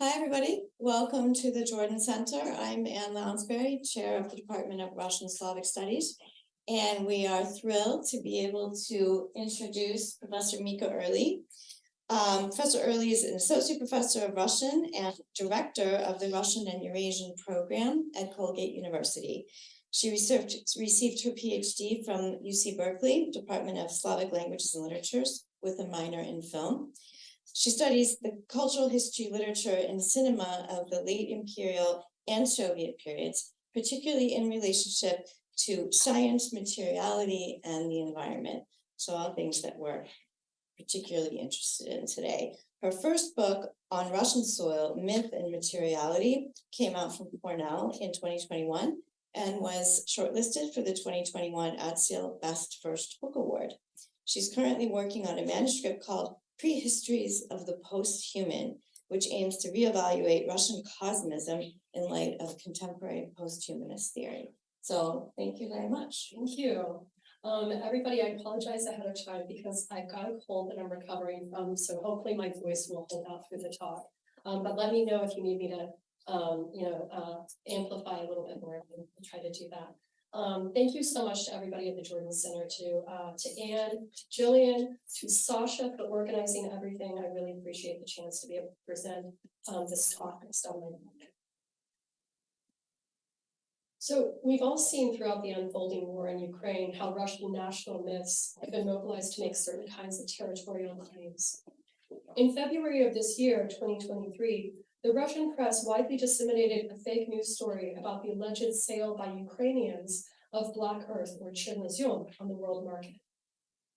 Hi, everybody. Welcome to the Jordan Center. I'm Ann Lounsbury, Chair of the Department of Russian Slavic Studies, and we are thrilled to be able to introduce Professor Mieka Erley. Professor Erley is an Associate Professor of Russian and Director of the Russian and Eurasian Program at Colgate University. She received her PhD from UC Berkeley, Department of Slavic Languages and Literatures, with a minor in film. She studies the cultural history, literature, and cinema of the late imperial and Soviet periods, particularly in relationship to science, materiality, and the environment. So all things that we're particularly interested in today. Her first book on Russian soil, Myth and Materiality, came out from Cornell in 2021 and was shortlisted for the 2021 ATSIL Best First Book Award. She's currently working on a manuscript called Prehistories of the Post-Human, which aims to reevaluate Russian cosmism in light of contemporary post-humanist theory. So thank you very much. Thank you. Everybody, I apologize ahead of time because I've got a cold that I'm recovering from, so hopefully my voice will hold out through the talk. But let me know if you need me to, amplify a little bit more. We'll try to do that. Thank you so much to everybody at the Jordan Center, to Anne, to Jillian, to Sasha for organizing everything. I really appreciate the chance to be able to present this talk and stuff like that. So we've all seen throughout the unfolding war in Ukraine how Russian national myths have been mobilized to make certain kinds of territorial claims. In February of this year, 2023, the Russian press widely disseminated a fake news story about the alleged sale by Ukrainians of Black Earth, or Chernozem, on the world market.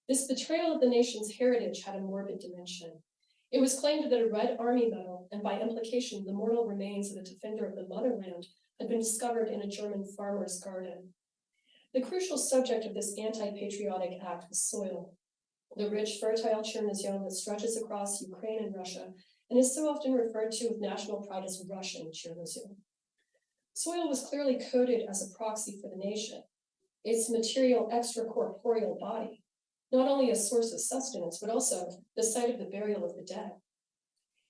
This betrayal of the nation's heritage had a morbid dimension. It was claimed that a Red Army medal, and by implication the mortal remains of a defender of the motherland, had been discovered in a German farmer's garden. The crucial subject of this anti-patriotic act was soil, the rich, fertile Chernozem that stretches across Ukraine and Russia, and is so often referred to with national pride as Russian Chernozem. Soil was clearly coded as a proxy for the nation, its material extracorporeal body, not only a source of sustenance, but also the site of the burial of the dead.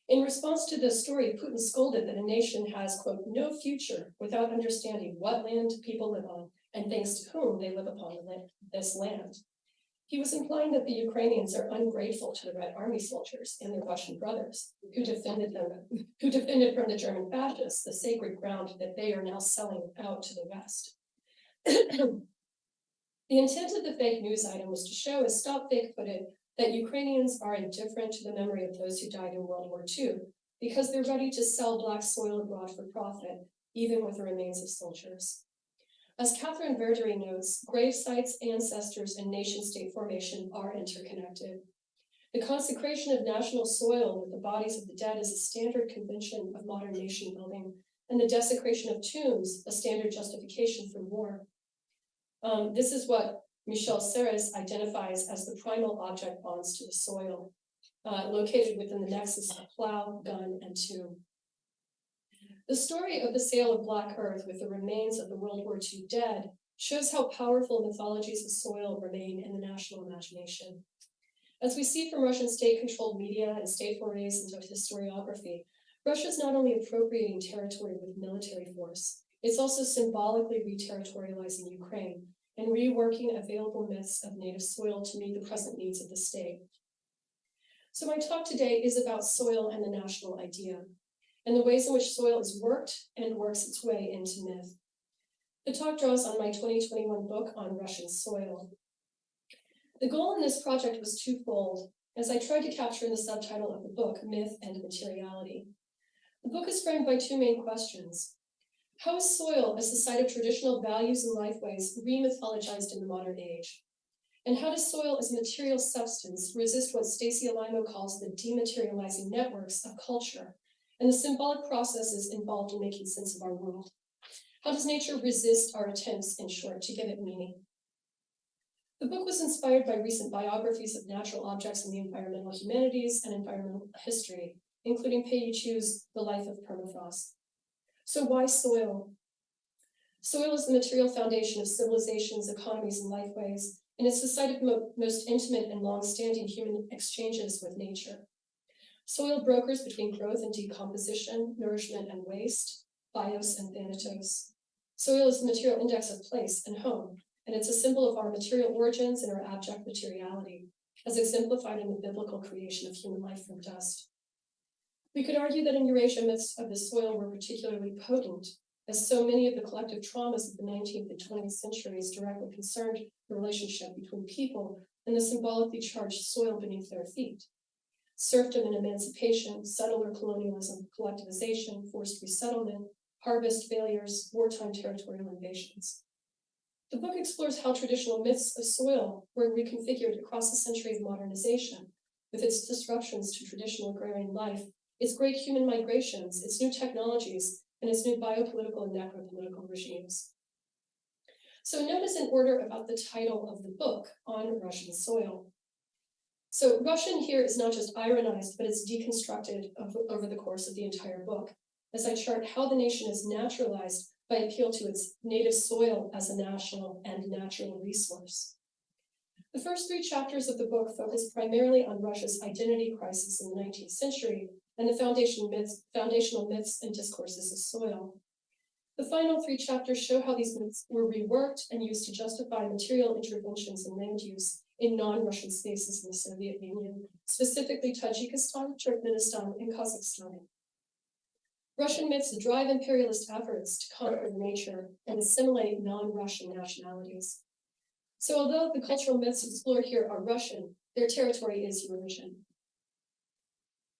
In response to this story, Putin scolded that a nation has, quote, no future without understanding what land people live on and thanks to whom they live upon this land. He was implying that the Ukrainians are ungrateful to the Red Army soldiers and their Russian brothers who defended from the German fascists the sacred ground that they are now selling out to the West. The intent of the fake news item was to show, as Stop Fake put it, that Ukrainians are indifferent to the memory of those who died in World War II because they're ready to sell black soil abroad for profit, even with the remains of soldiers. As Catherine Verdery notes, grave sites, ancestors, and nation-state formation are interconnected. The consecration of national soil with the bodies of the dead is a standard convention of modern nation building, and the desecration of tombs a standard justification for war. This is what Michel Serres identifies as the primal object bonds to the soil, located within the nexus of plow, gun, and tomb. The story of the sale of Black Earth with the remains of the World War II dead shows how powerful mythologies of soil remain in the national imagination. As we see from Russian state-controlled media and state forays into historiography, Russia is not only appropriating territory with military force, it's also symbolically re-territorializing Ukraine and reworking available myths of native soil to meet the present needs of the state. So my talk today is about soil and the national idea, and the ways in which soil is worked and works its way into myth. The talk draws on my 2021 book on Russian soil. The goal in this project was twofold, as I tried to capture in the subtitle of the book, Myth and Materiality. The book is framed by two main questions. How is soil, as the site of traditional values and lifeways, re-mythologized in the modern age? And how does soil as material substance resist what Stacy Alimo calls the dematerializing networks of culture and the symbolic processes involved in making sense of our world? How does nature resist our attempts, in short, to give it meaning? The book was inspired by recent biographies of natural objects in the environmental humanities and environmental history, including Pei Chu's The Life of Permafrost. So why soil? Soil is the material foundation of civilizations, economies, and lifeways, and it's the site of most intimate and long-standing human exchanges with nature. soil brokers between growth and decomposition, nourishment and waste, bios and thanatos. Soil is the material index of place and home, and it's a symbol of our material origins and our abject materiality, as exemplified in the biblical creation of human life from dust. We could argue that in Eurasia, myths of the soil were particularly potent, as so many of the collective traumas of the 19th and 20th centuries directly concerned the relationship between people and the symbolically charged soil beneath their feet. Serfdom and emancipation, settler colonialism, collectivization, forced resettlement, harvest failures, wartime territorial invasions. The book explores how traditional myths of soil were reconfigured across the century of modernization, with its disruptions to traditional agrarian life, its great human migrations, its new technologies, and its new biopolitical and necropolitical regimes. So note as an order about the title of the book, On Russian Soil. So Russian here is not just ironized, but it's deconstructed over the course of the entire book, as I chart how the nation is naturalized by appeal to its native soil as a national and natural resource. The first 3 chapters of the book focus primarily on Russia's identity crisis in the 19th century and the foundational myths and discourses of soil. The final 3 chapters show how these myths were reworked and used to justify material interventions in land use in non-Russian spaces in the Soviet Union, specifically Tajikistan, Turkmenistan, and Kazakhstan. Russian myths drive imperialist efforts to conquer nature and assimilate non-Russian nationalities. So although the cultural myths explored here are Russian, their territory is Eurasian.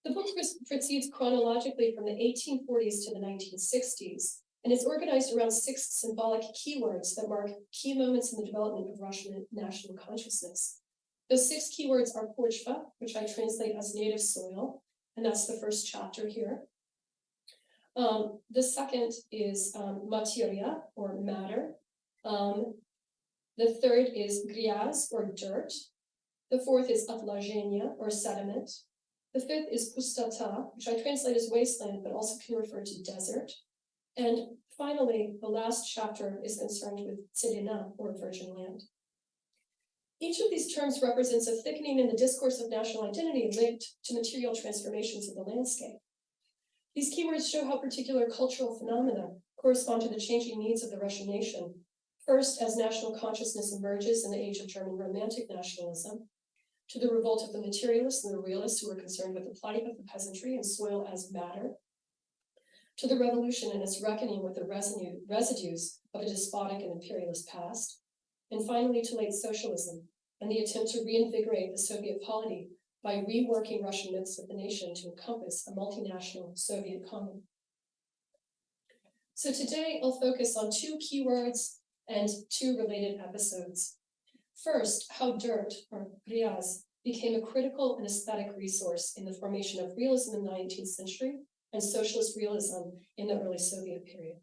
The book proceeds chronologically from the 1840s to the 1960s, and is organized around 6 symbolic keywords that mark key moments in the development of Russian national consciousness. Those 6 keywords are pochva, which I translate as native soil, and that's the first chapter here. The second is materia, or matter. The third is griaz, or dirt. The fourth is atlazhenia, or sediment. The fifth is pustota, which I translate as wasteland, but also can refer to desert. And finally, the last chapter is concerned with tselina, or virgin land. Each of these terms represents a thickening in the discourse of national identity linked to material transformations of the landscape. These keywords show how particular cultural phenomena correspond to the changing needs of the Russian nation, first as national consciousness emerges in the age of German Romantic nationalism, to the revolt of the materialists and the realists who were concerned with the plight of the peasantry and soil as matter, to the revolution and its reckoning with the residues of a despotic and imperialist past, and finally to late socialism and the attempt to reinvigorate the Soviet polity by reworking Russian myths of the nation to encompass a multinational Soviet commune. So today I'll focus on 2 keywords and 2 related episodes. First, how dirt, or griaz, became a critical and aesthetic resource in the formation of realism in the 19th century and socialist realism in the early Soviet period.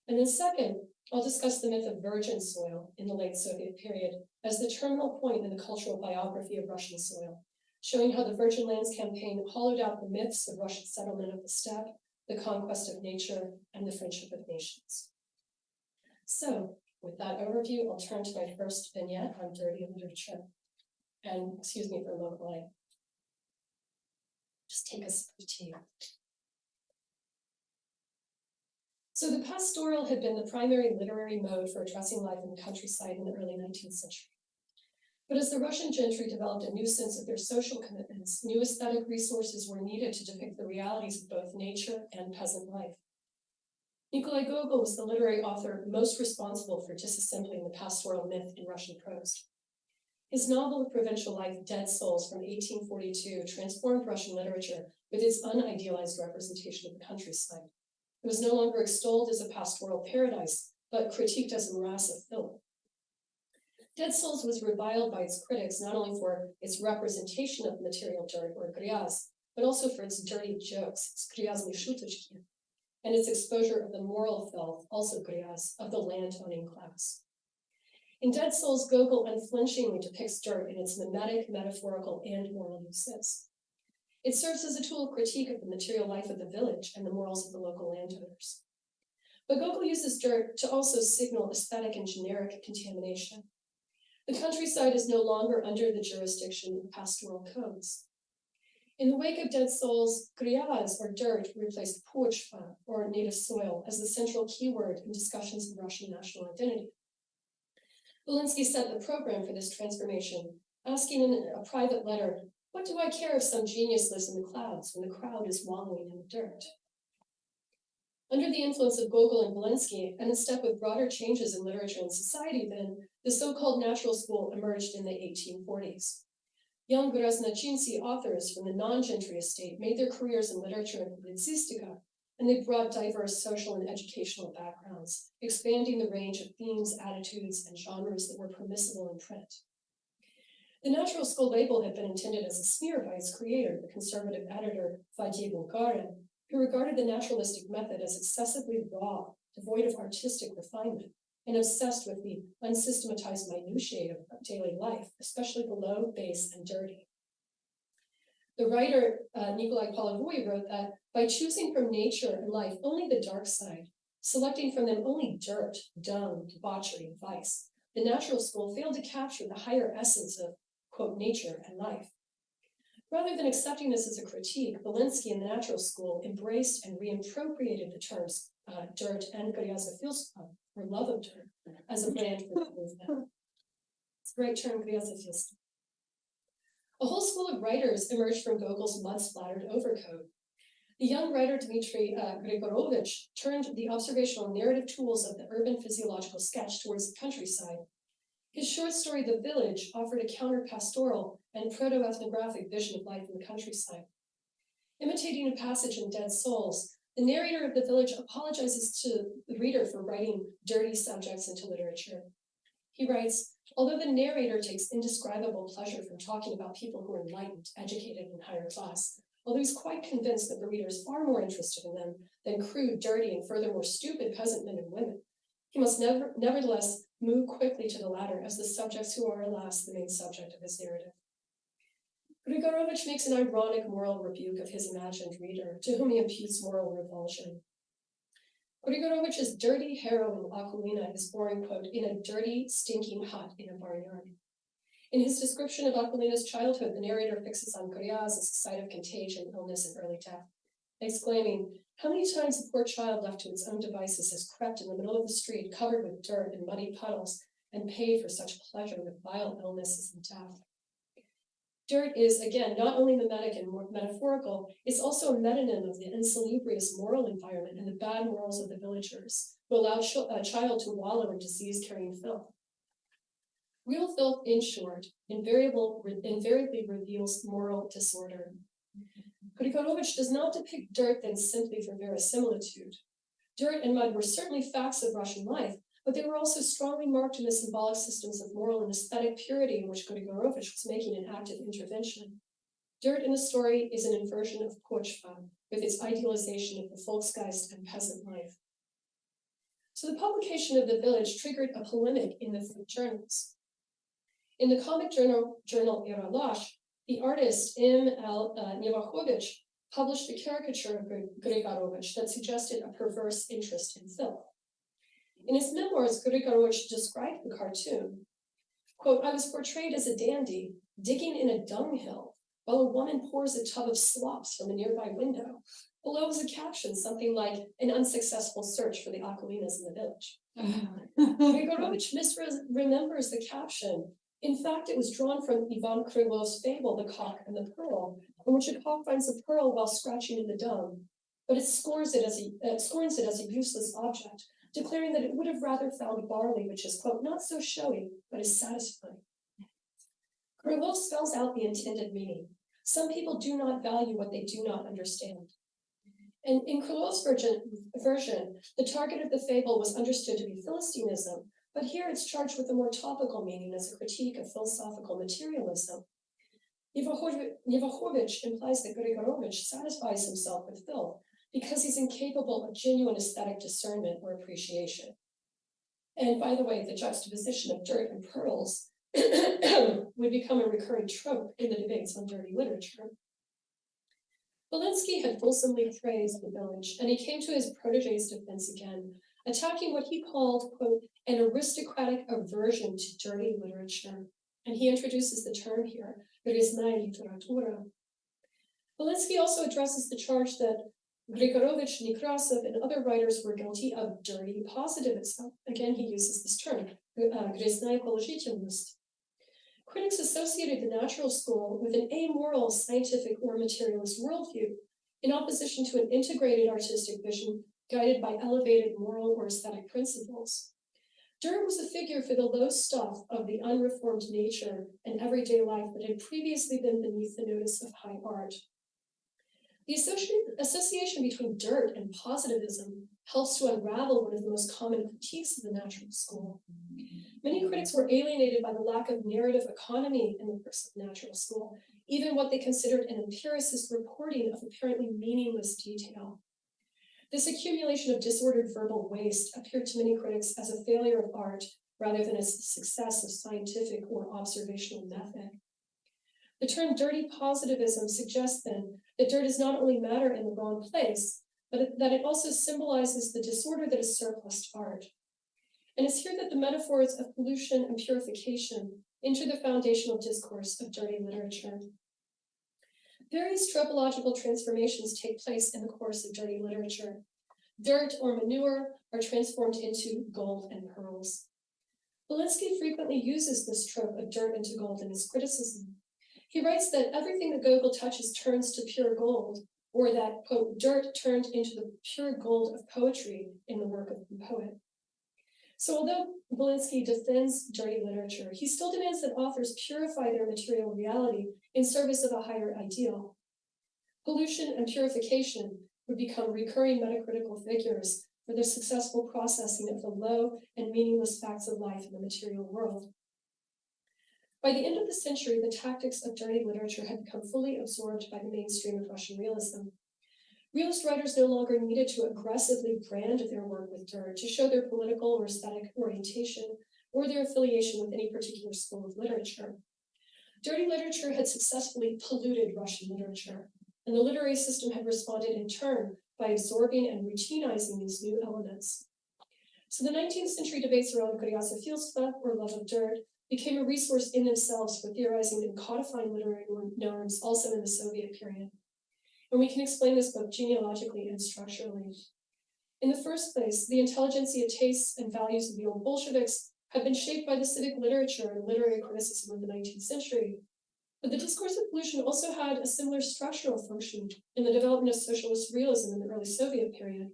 And then second, I'll discuss the myth of virgin soil in the late Soviet period as the terminal point in the cultural biography of Russian soil, showing how the Virgin Lands campaign hollowed out the myths of Russian settlement of the steppe, the conquest of nature, and the friendship of nations. So, with that overview, I'll turn to my first vignette on dirty literature. And excuse me for a moment while I just take a sip of tea. So the pastoral had been the primary literary mode for addressing life in the countryside in the early 19th century. But as the Russian gentry developed a new sense of their social commitments, new aesthetic resources were needed to depict the realities of both nature and peasant life. Nikolai Gogol was the literary author most responsible for disassembling the pastoral myth in Russian prose. His novel of provincial life, Dead Souls, from 1842, transformed Russian literature with its unidealized representation of the countryside. It was no longer extolled as a pastoral paradise, but critiqued as a morass of filth. Dead Souls was reviled by its critics not only for its representation of material dirt, or griaz, but also for its dirty jokes, its griazny shutочки, and its exposure of the moral filth, also griaz, of the land-owning class. In Dead Souls, Gogol unflinchingly depicts dirt in its mimetic, metaphorical, and moral uses. It serves as a tool of critique of the material life of the village and the morals of the local landowners. But Gogol uses dirt to also signal aesthetic and generic contamination. The countryside is no longer under the jurisdiction of pastoral codes. In the wake of dead souls, griaz, or dirt, replaced pochva, or native soil, as the central keyword in discussions of Russian national identity. Belinsky set the program for this transformation, asking in a private letter, "What do I care if some genius lives in the clouds when the crowd is wallowing in the dirt?" Under the influence of Gogol and Belinsky, and in step with broader changes in literature and society then, the so-called natural school emerged in the 1840s. Young Graznachinsi authors from the non-gentry estate made their careers in literature and publicistica, and they brought diverse social and educational backgrounds, expanding the range of themes, attitudes, and genres that were permissible in print. The natural school label had been intended as a smear by its creator, the conservative editor Vadim Garin, who regarded the naturalistic method as excessively raw, devoid of artistic refinement, and obsessed with the unsystematized minutiae of daily life, especially the low, base, and dirty. The writer Nikolai Polovoi wrote that by choosing from nature and life only the dark side, selecting from them only dirt, dung, debauchery, and vice, the natural school failed to capture the higher essence of, quote, nature and life. Rather than accepting this as a critique, Belinsky and the natural school embraced and reappropriated the terms dirt and griazofilstvo, or love of dirt, as a brand for the movement. It's a great term, griazofilstvo. A whole school of writers emerged from Gogol's mud-splattered overcoat. The young writer Dmitry Grigorovich turned the observational narrative tools of the urban physiological sketch towards the countryside. His short story, The Village, offered a counter-pastoral and proto-ethnographic vision of life in the countryside. Imitating a passage in Dead Souls, the narrator of The Village apologizes to the reader for writing dirty subjects into literature. He writes, although the narrator takes indescribable pleasure from talking about people who are enlightened, educated, and higher class, although he's quite convinced that the reader is far more interested in them than crude, dirty, and furthermore stupid peasant men and women, he must nevertheless move quickly to the latter as the subjects who are, alas, the main subject of his narrative. Grigorovich makes an ironic moral rebuke of his imagined reader, to whom he imputes moral revulsion. Grigorovich's dirty heroine, Aquilina, is born, quote, in a dirty, stinking hut in a barnyard. In his description of Aquilina's childhood, the narrator fixes on griaz as a site of contagion, illness, and early death, exclaiming, "How many times the poor child left to its own devices has crept in the middle of the street, covered with dirt and muddy puddles, and paid for such pleasure with vile illnesses and death." Dirt is, again, not only mimetic and metaphorical, it's also a metonym of the insalubrious moral environment and the bad morals of the villagers, who allow a child to wallow in disease-carrying filth. Real filth, in short, invariably reveals moral disorder. Grigorovich does not depict dirt then simply for verisimilitude. Dirt and mud were certainly facts of Russian life, but they were also strongly marked in the symbolic systems of moral and aesthetic purity in which Grigorovich was making an active intervention. Dirt in the story is an inversion of pochva, with its idealization of the Volksgeist and peasant life. So the publication of The Village triggered a polemic in the three journals. In the comic journal Eralash, the artist M.L. Nevakhovich published a caricature of Grigorovich that suggested a perverse interest in filth. In his memoirs, Grigorovich described the cartoon. Quote, "I was portrayed as a dandy, digging in a dunghill, while a woman pours a tub of slops from a nearby window. Below was a caption, something like an unsuccessful search for the Aquilinas in the village." Grigorovich misremembers the caption. In fact, it was drawn from Ivan Krylov's fable, The Cock and the Pearl, in which a cock finds a pearl while scratching in the dung, but it scorns it as a useless object, declaring that it would have rather found barley, which is, quote, not so showy, but is satisfying. Krylov spells out the intended meaning. Some people do not value what they do not understand. And in Krylov's version, the target of the fable was understood to be Philistinism, but here it's charged with a more topical meaning as a critique of philosophical materialism. Nevakhovich implies that Grigorovich satisfies himself with filth because he's incapable of genuine aesthetic discernment or appreciation. And by the way, the juxtaposition of dirt and pearls would become a recurring trope in the debates on dirty literature. Belinsky had fulsomely praised The Village, and he came to his protege's defense again, attacking what he called, quote, an aristocratic aversion to dirty literature. And he introduces the term here, griznaya literatura. Walensky also addresses the charge that Grigorovich, Nekrasov, and other writers were guilty of dirty positivism. Again, he uses this term, griznaya poложительность. Critics associated the natural school with an amoral, scientific, or materialist worldview, in opposition to an integrated artistic vision guided by elevated moral or aesthetic principles. Dirt was a figure for the low stuff of the unreformed nature and everyday life that had previously been beneath the notice of high art. The association between dirt and positivism helps to unravel one of the most common critiques of the natural school. Many critics were alienated by the lack of narrative economy in the works of natural school, even what they considered an empiricist reporting of apparently meaningless detail. This accumulation of disordered verbal waste appeared to many critics as a failure of art rather than as the success of scientific or observational method. The term dirty positivism suggests then that dirt does not only matter in the wrong place, but that it also symbolizes the disorder that is surplus to art. And it's here that the metaphors of pollution and purification enter the foundational discourse of dirty literature. Various tropological transformations take place in the course of dirty literature. Dirt or manure are transformed into gold and pearls. Walensky frequently uses this trope of dirt into gold in his criticism. He writes that everything that Gogol touches turns to pure gold, or that, quote, dirt turned into the pure gold of poetry in the work of the poet. So although Walensky defends dirty literature, he still demands that authors purify their material reality in service of a higher ideal. Pollution and purification would become recurring metacritical figures for the successful processing of the low and meaningless facts of life in the material world. By the end of the century, the tactics of dirty literature had become fully absorbed by the mainstream of Russian realism. Realist writers no longer needed to aggressively brand their work with dirt to show their political or aesthetic orientation or their affiliation with any particular school of literature. Dirty literature had successfully polluted Russian literature, and the literary system had responded in turn by absorbing and routinizing these new elements. So the 19th century debates around griazophilia, or love of dirt, became a resource in themselves for theorizing and codifying literary norms also in the Soviet period. And we can explain this both genealogically and structurally. In the first place, the intelligentsia tastes and values of the old Bolsheviks have been shaped by the civic literature and literary criticism of the 19th century. But the discourse of pollution also had a similar structural function in the development of socialist realism in the early Soviet period.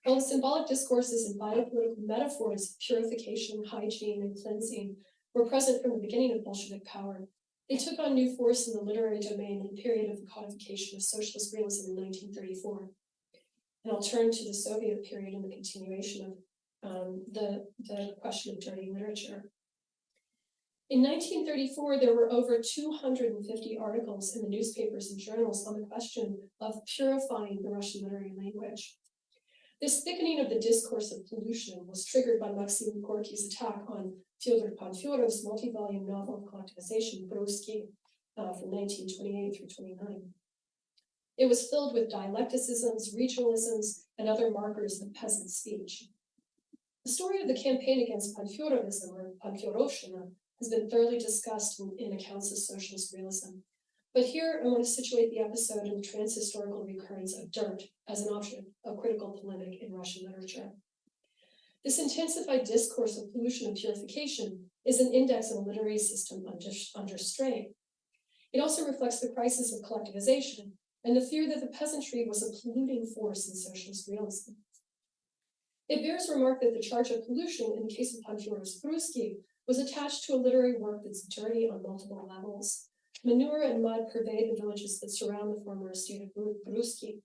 While the symbolic discourses and biopolitical metaphors of purification, hygiene, and cleansing were present from the beginning of Bolshevik power, they took on new force in the literary domain in the period of the codification of socialist realism in 1934. And I'll turn to the Soviet period and the continuation of the question of dirty literature. In 1934, there were over 250 articles in the newspapers and journals on the question of purifying the Russian literary language. This thickening of the discourse of pollution was triggered by Maxim Gorky's attack on Fyodor Panfyorov's multi-volume novel of collectivization, Bruski, from 1928 through 29. It was filled with dialecticisms, regionalisms, and other markers of peasant speech. The story of the campaign against Panfyorovism, or Panfyorovshchina, has been thoroughly discussed in accounts of socialist realism. But here I want to situate the episode in the transhistorical recurrence of dirt as an object of critical polemic in Russian literature. This intensified discourse of pollution and purification is an index of a literary system under strain. It also reflects the crisis of collectivization and the fear that the peasantry was a polluting force in socialist realism. It bears remark that the charge of pollution in the case of Panfyorov's Bruski was attached to a literary work that's dirty on multiple levels. Manure and mud pervade the villages that surround the former estate of Bruski.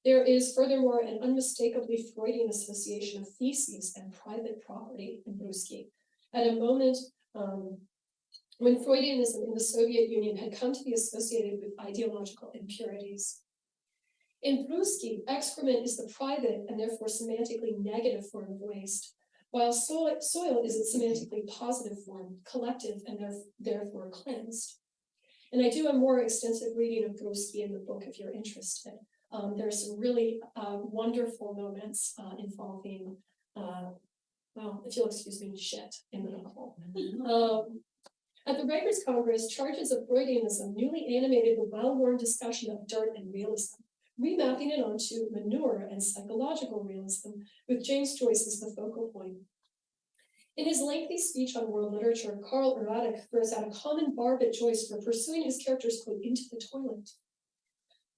There is furthermore an unmistakably Freudian association of feces and private property in Bruski at a moment when Freudianism in the Soviet Union had come to be associated with ideological impurities. In Bruski, excrement is the private and therefore semantically negative form of waste, while soil is its semantically positive form, collective and therefore cleansed. And I do a more extensive reading of Bruski in the book if you're interested. There are some really wonderful moments involving, well, if you'll excuse me, shit in the novel. At the Writers' Congress, charges of Freudianism newly animated the well-worn discussion of dirt and realism, remapping it onto manure and psychological realism, with James Joyce as the focal point. In his lengthy speech on world literature, Karl Radek throws out a common barb at Joyce for pursuing his character's quote into the toilet.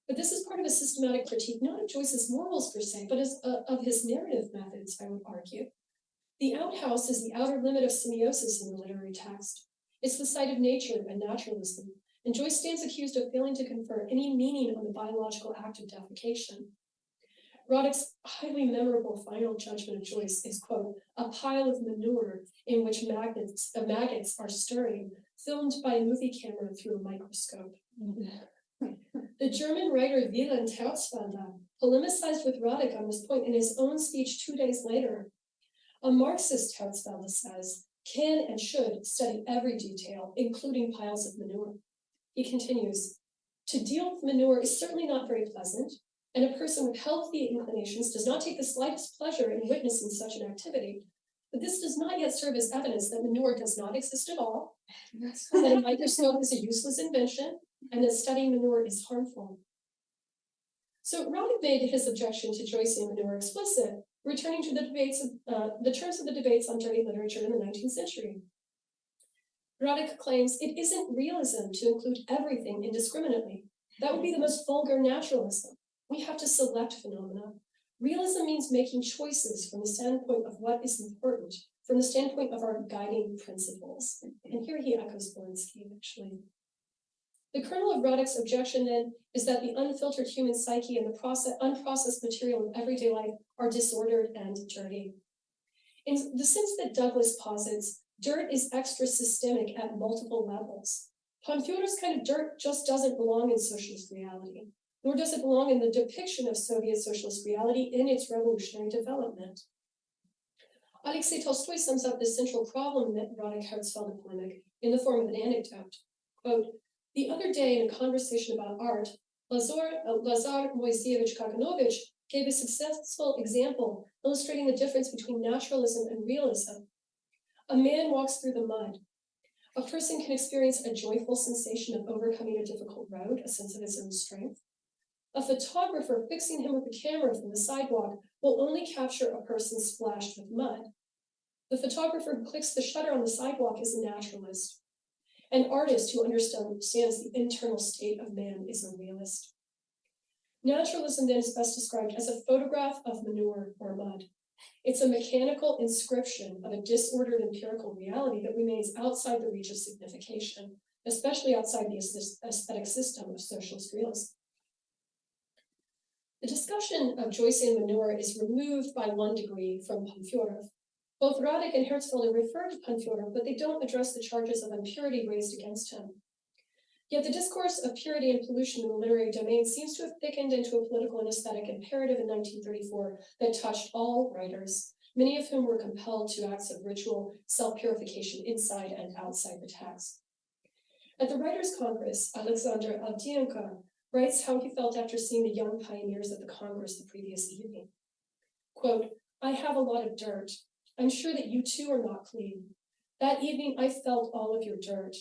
But this is part of a systematic critique, not of Joyce's morals per se, but of his narrative methods, I would argue. The outhouse is the outer limit of semiosis in the literary text. It's the site of nature and naturalism, and Joyce stands accused of failing to confer any meaning on the biological act of defecation. Radek's highly memorable final judgment of Joyce is, quote, a pile of manure in which maggots are stirring, filmed by a movie camera through a microscope. The German writer Wilhelm Terzfelder polemicized with Radek on this point in his own speech 2 days later. A Marxist, Terzfelder says, can and should study every detail, including piles of manure. He continues, to deal with manure is certainly not very pleasant, and a person with healthy inclinations does not take the slightest pleasure in witnessing such an activity. But this does not yet serve as evidence that manure does not exist at all, that a microscope is a useless invention, and that studying manure is harmful. So Radek made his objection to Joycean manure explicit, returning to the terms of the debates on dirty literature in the 19th century. Radek claims it isn't realism to include everything indiscriminately. That would be the most vulgar naturalism. We have to select phenomena. Realism means making choices from the standpoint of what is important, from the standpoint of our guiding principles. And here he echoes Belinsky, actually. The kernel of Radek's objection, then, is that the unfiltered human psyche and the unprocessed material of everyday life are disordered and dirty. In the sense that Douglas posits, dirt is extra-systemic at multiple levels. Panfjordov's kind of dirt just doesn't belong in socialist reality, nor does it belong in the depiction of Soviet socialist reality in its revolutionary development. Alexei Tolstoy sums up the central problem in the Radek-Herzfelder polemic in the form of an anecdote. Quote, the other day in a conversation about art, Lazar Moiseyevich Kaganovich gave a successful example illustrating the difference between naturalism and realism. A man walks through the mud. A person can experience a joyful sensation of overcoming a difficult road, a sense of his own strength. A photographer fixing him with a camera from the sidewalk will only capture a person splashed with mud. The photographer who clicks the shutter on the sidewalk is a naturalist. An artist who understands the internal state of man is a realist. Naturalism then is best described as a photograph of manure or mud. It's a mechanical inscription of a disordered empirical reality that remains outside the reach of signification, especially outside the aesthetic system of socialist realism. The discussion of Joycean manure is removed by 1 degree from Panfjordov. Both Radek and Herzfelder refer to Panfjordov, but they don't address the charges of impurity raised against him. Yet the discourse of purity and pollution in the literary domain seems to have thickened into a political and aesthetic imperative in 1934 that touched all writers, many of whom were compelled to acts of ritual self-purification inside and outside the text. At the Writers' Congress, Alexander Avdiyenko writes how he felt after seeing the young pioneers at the Congress the previous evening. Quote, I have a lot of dirt. I'm sure that you too are not clean. That evening, I felt all of your dirt.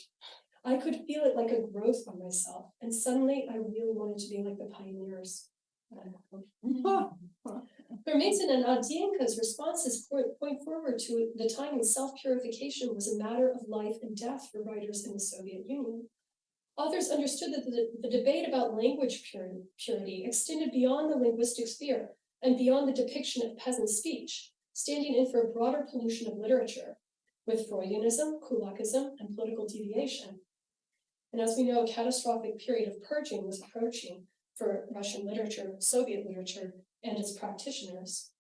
I could feel it like a growth on myself, and suddenly I really wanted to be like the pioneers. Vermeten and Avdiyenko's responses point forward to the time when self-purification was a matter of life and death for writers in the Soviet Union. Authors understood that the debate about language purity extended beyond the linguistic sphere and beyond the depiction of peasant speech, standing in for a broader pollution of literature, with Freudianism, kulakism, and political deviation. And as we know, a catastrophic period of purging was approaching for Russian literature, Soviet literature, and its practitioners.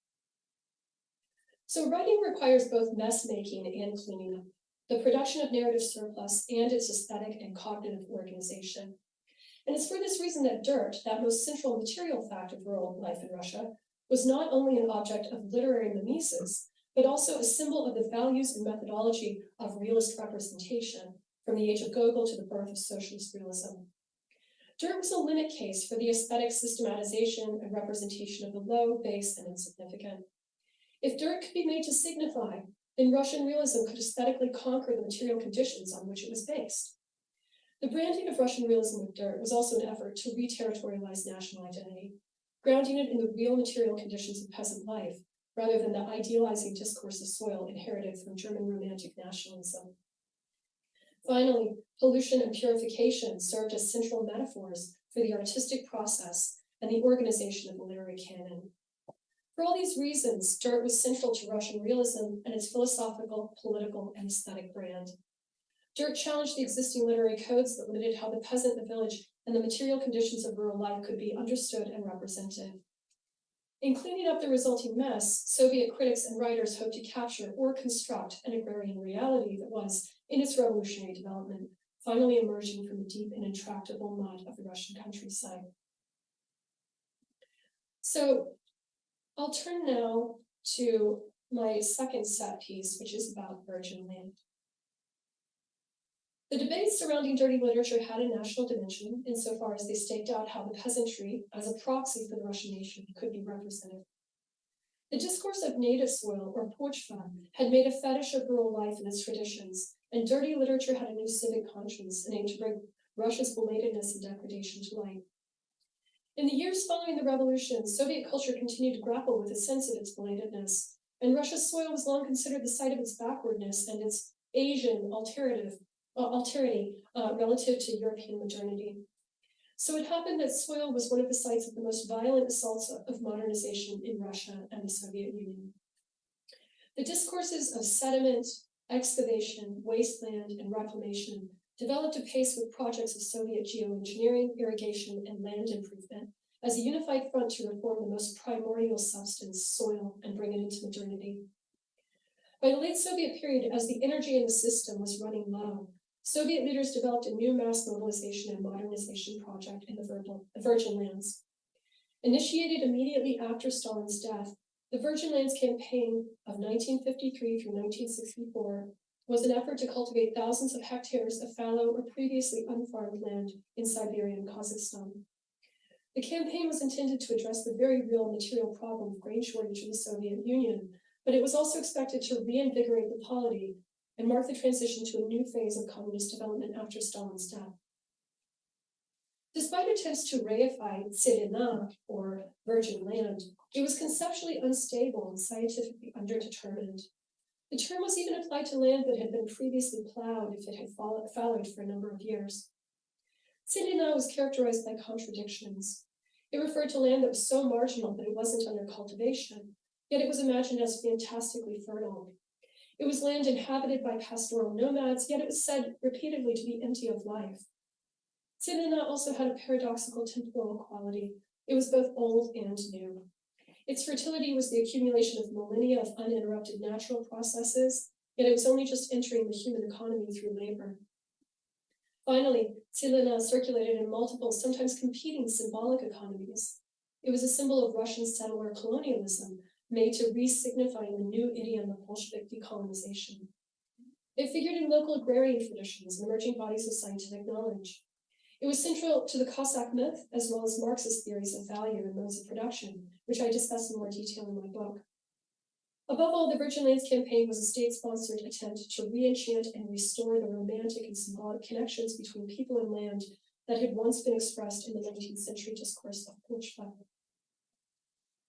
So writing requires both mess making and cleaning up, the production of narrative surplus and its aesthetic and cognitive organization. And it's for this reason that dirt, that most central material fact of rural life in Russia, was not only an object of literary mimesis, but also a symbol of the values and methodology of realist representation, from the age of Gogol to the birth of socialist realism. Dirt was a limit case for the aesthetic systematization and representation of the low, base, and insignificant. If dirt could be made to signify, then Russian realism could aesthetically conquer the material conditions on which it was based. The branding of Russian realism with dirt was also an effort to re-territorialize national identity, grounding it in the real material conditions of peasant life, rather than the idealizing discourse of soil inherited from German Romantic nationalism. Finally, pollution and purification served as central metaphors for the artistic process and the organization of the literary canon. For all these reasons, dirt was central to Russian realism and its philosophical, political, and aesthetic brand. Dirt challenged the existing literary codes that limited how the peasant, the village, and the material conditions of rural life could be understood and represented. In cleaning up the resulting mess, Soviet critics and writers hoped to capture or construct an agrarian reality that was, in its revolutionary development, finally emerging from the deep and intractable mud of the Russian countryside. So I'll turn now to my second set piece, which is about virgin land. The debates surrounding dirty literature had a national dimension insofar as they staked out how the peasantry, as a proxy for the Russian nation, could be represented. The discourse of native soil, or pochva, had made a fetish of rural life and its traditions, and dirty literature had a new civic conscience and aimed to bring Russia's belatedness and degradation to light. In the years following the revolution, Soviet culture continued to grapple with a sense of its belatedness, and Russia's soil was long considered the site of its backwardness and its Asian alterity relative to European modernity. So it happened that soil was one of the sites of the most violent assaults of modernization in Russia and the Soviet Union. The discourses of sediment, excavation, wasteland, and reclamation developed apace with projects of Soviet geoengineering, irrigation, and land improvement as a unified front to reform the most primordial substance, soil, and bring it into modernity. By the late Soviet period, as the energy in the system was running low, Soviet leaders developed a new mass mobilization and modernization project in the Virgin Lands. Initiated immediately after Stalin's death, the Virgin Lands Campaign of 1953 through 1964 was an effort to cultivate thousands of hectares of fallow or previously unfarmed land in Siberia and Kazakhstan. The campaign was intended to address the very real material problem of grain shortage in the Soviet Union, but it was also expected to reinvigorate the polity and mark the transition to a new phase of communist development after Stalin's death. Despite attempts to reify tselina, or virgin land, it was conceptually unstable and scientifically underdetermined. The term was even applied to land that had been previously plowed if it had fallowed for a number of years. Tselina was characterized by contradictions. It referred to land that was so marginal that it wasn't under cultivation, yet it was imagined as fantastically fertile. It was land inhabited by pastoral nomads, yet it was said repeatedly to be empty of life. Tselina also had a paradoxical temporal quality. It was both old and new. Its fertility was the accumulation of millennia of uninterrupted natural processes, yet it was only just entering the human economy through labor. Finally, tselina circulated in multiple, sometimes competing symbolic economies. It was a symbol of Russian settler colonialism, made to re-signify the new idiom of Bolshevik decolonization. It figured in local agrarian traditions and emerging bodies of scientific knowledge. It was central to the Cossack myth, as well as Marxist theories of value and modes of production, which I discuss in more detail in my book. Above all, the Virgin Lands Campaign was a state-sponsored attempt to re-enchant and restore the romantic and symbolic connections between people and land that had once been expressed in the 19th century discourse of pochva.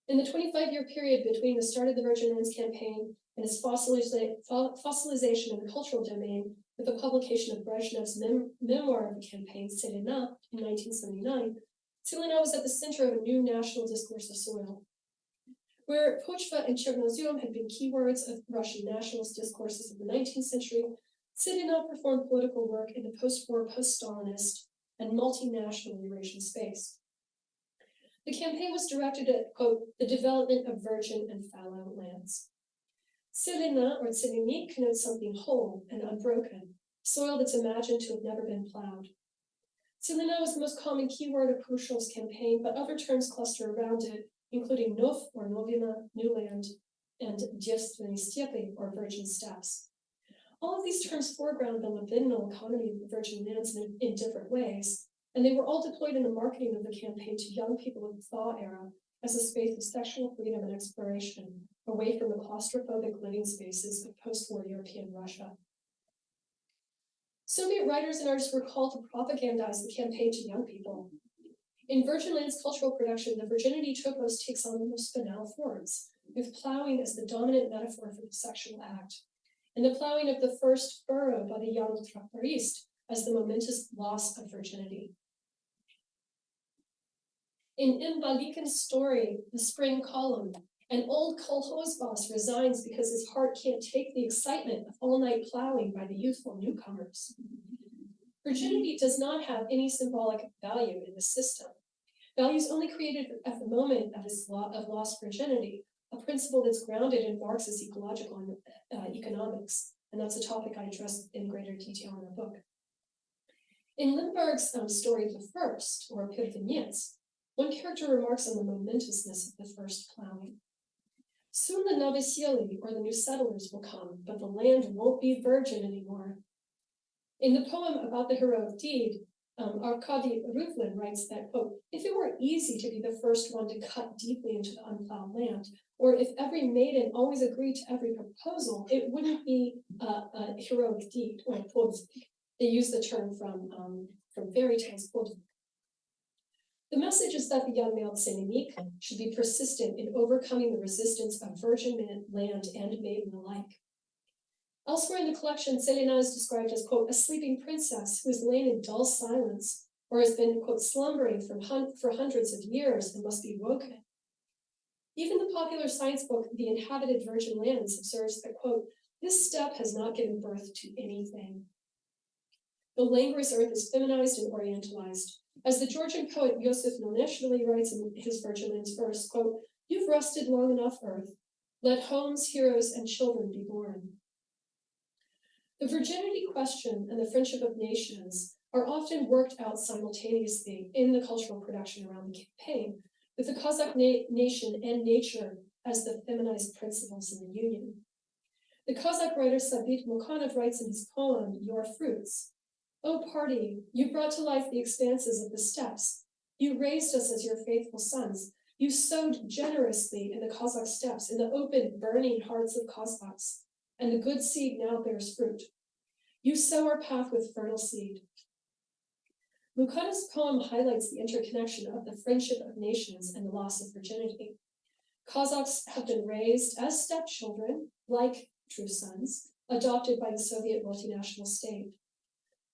In the 25-year period between the start of the Virgin Lands Campaign and its fossilization in the cultural domain, with the publication of Brezhnev's memoir of the campaign, Tselina, in 1979, tselina was at the center of a new national discourse of soil. Where pochva and chernozem had been keywords of Russian nationalist discourses of the 19th century, tselina performed political work in the post-war, post-Stalinist, and multinational Eurasian space. The campaign was directed at, quote, the development of virgin and fallow lands. Tselina, or tselini, connotes something whole and unbroken, soil that's imagined to have never been plowed. Tselina was the most common keyword of Khrushchev's campaign, but other terms cluster around it, including nov, or novina, new land, and devstveni steppes, or virgin steppes. All of these terms foreground the libidinal economy of the Virgin Lands in different ways, and they were all deployed in the marketing of the campaign to young people of the thaw era as a space of sexual freedom and exploration, away from the claustrophobic living spaces of post-war European Russia. Soviet writers and artists were called to propagandize the campaign to young people. In Virgin Lands cultural production, the virginity topos takes on the most banal forms, with plowing as the dominant metaphor for the sexual act, and the plowing of the first furrow by the young tractorist as the momentous loss of virginity. In Imbalikin's story, The Spring Column, an old kolkhoz boss resigns because his heart can't take the excitement of all-night plowing by the youthful newcomers. Virginity does not have any symbolic value in the system. Value is only created at the moment of lost virginity, a principle that's grounded in Marx's ecological economics, and that's a topic I address in greater detail in the book. In Lindbergh's story, The First, or Pirveniets, one character remarks on the momentousness of the first plowing. Soon the novicieli, or the new settlers, will come, but the land won't be virgin anymore. In the poem about the heroic deed, Arkady Ruvlin writes that, quote, if it were easy to be the first one to cut deeply into the unplowed land, or if every maiden always agreed to every proposal, it wouldn't be a heroic deed, or podvig. They use the term from fairy tales, podvig. The message is that the young male tselina should be persistent in overcoming the resistance of virgin land and maiden alike. Elsewhere in the collection, tselina is described as, quote, a sleeping princess who has lain in dull silence or has been, quote, slumbering for hundreds of years and must be woken. Even the popular science book, The Inhabited Virgin Lands, observes that, quote, this steppe has not given birth to anything. The languorous earth is feminized and orientalized. As the Georgian poet Yosef Noneshvili writes in his Virgin Lands verse, quote, you've rested long enough, earth. Let homes, heroes, and children be born. The virginity question and the friendship of nations are often worked out simultaneously in the cultural production around the campaign, with the Kazakh nation and nature as the feminized principles in the union. The Kazakh writer Sabit Mukhanov writes in his poem, Your Fruits, O party, you brought to life the expanses of the steppes. You raised us as your faithful sons. You sowed generously in the Kazakh steppes, in the open, burning hearts of Kazakhs, and the good seed now bears fruit. You sow our path with fertile seed. Mukhanov's poem highlights the interconnection of the friendship of nations and the loss of virginity. Kazakhs have been raised as stepchildren, like true sons, adopted by the Soviet multinational state.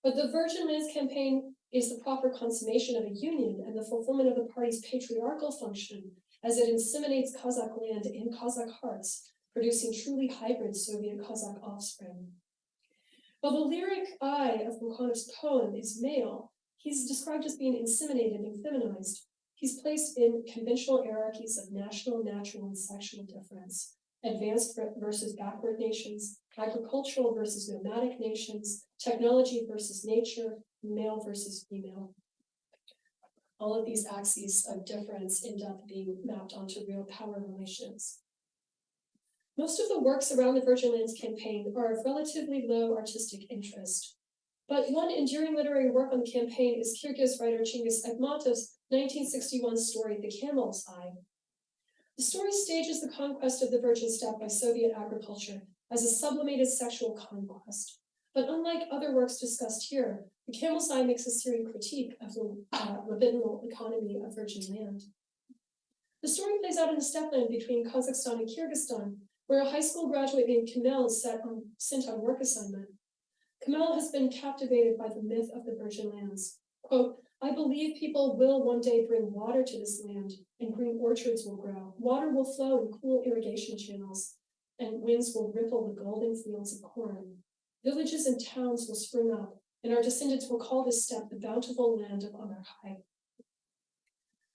But the Virgin Lands campaign is the proper consummation of a union and the fulfillment of the party's patriarchal function as it inseminates Kazakh land in Kazakh hearts, producing truly hybrid Soviet-Kazakh offspring. While the lyric I of Mukhanov's poem is male, he's described as being inseminated and feminized. He's placed in conventional hierarchies of national, natural, and sexual difference, advanced versus backward nations, agricultural versus nomadic nations, technology versus nature, male versus female. All of these axes of difference end up being mapped onto real power relations. Most of the works around the Virgin Lands campaign are of relatively low artistic interest. But one enduring literary work on the campaign is Kyrgyz writer Chingiz Aytmatov's 1961 story, The Camel's Eye. The story stages the conquest of the Virgin Steppe by Soviet agriculture as a sublimated sexual conquest. But unlike other works discussed here, The Camel's Eye makes a serious critique of the libidinal economy of virgin land. The story plays out in the steppe land between Kazakhstan and Kyrgyzstan, where a high school graduate named Kamel is sent on work assignment. Kamel has been captivated by the myth of the Virgin Lands. Quote, I believe people will one day bring water to this land, and green orchards will grow. Water will flow in cool irrigation channels, and winds will ripple the golden fields of corn. Villages and towns will spring up, and our descendants will call this steppe the bountiful land of Amarhai.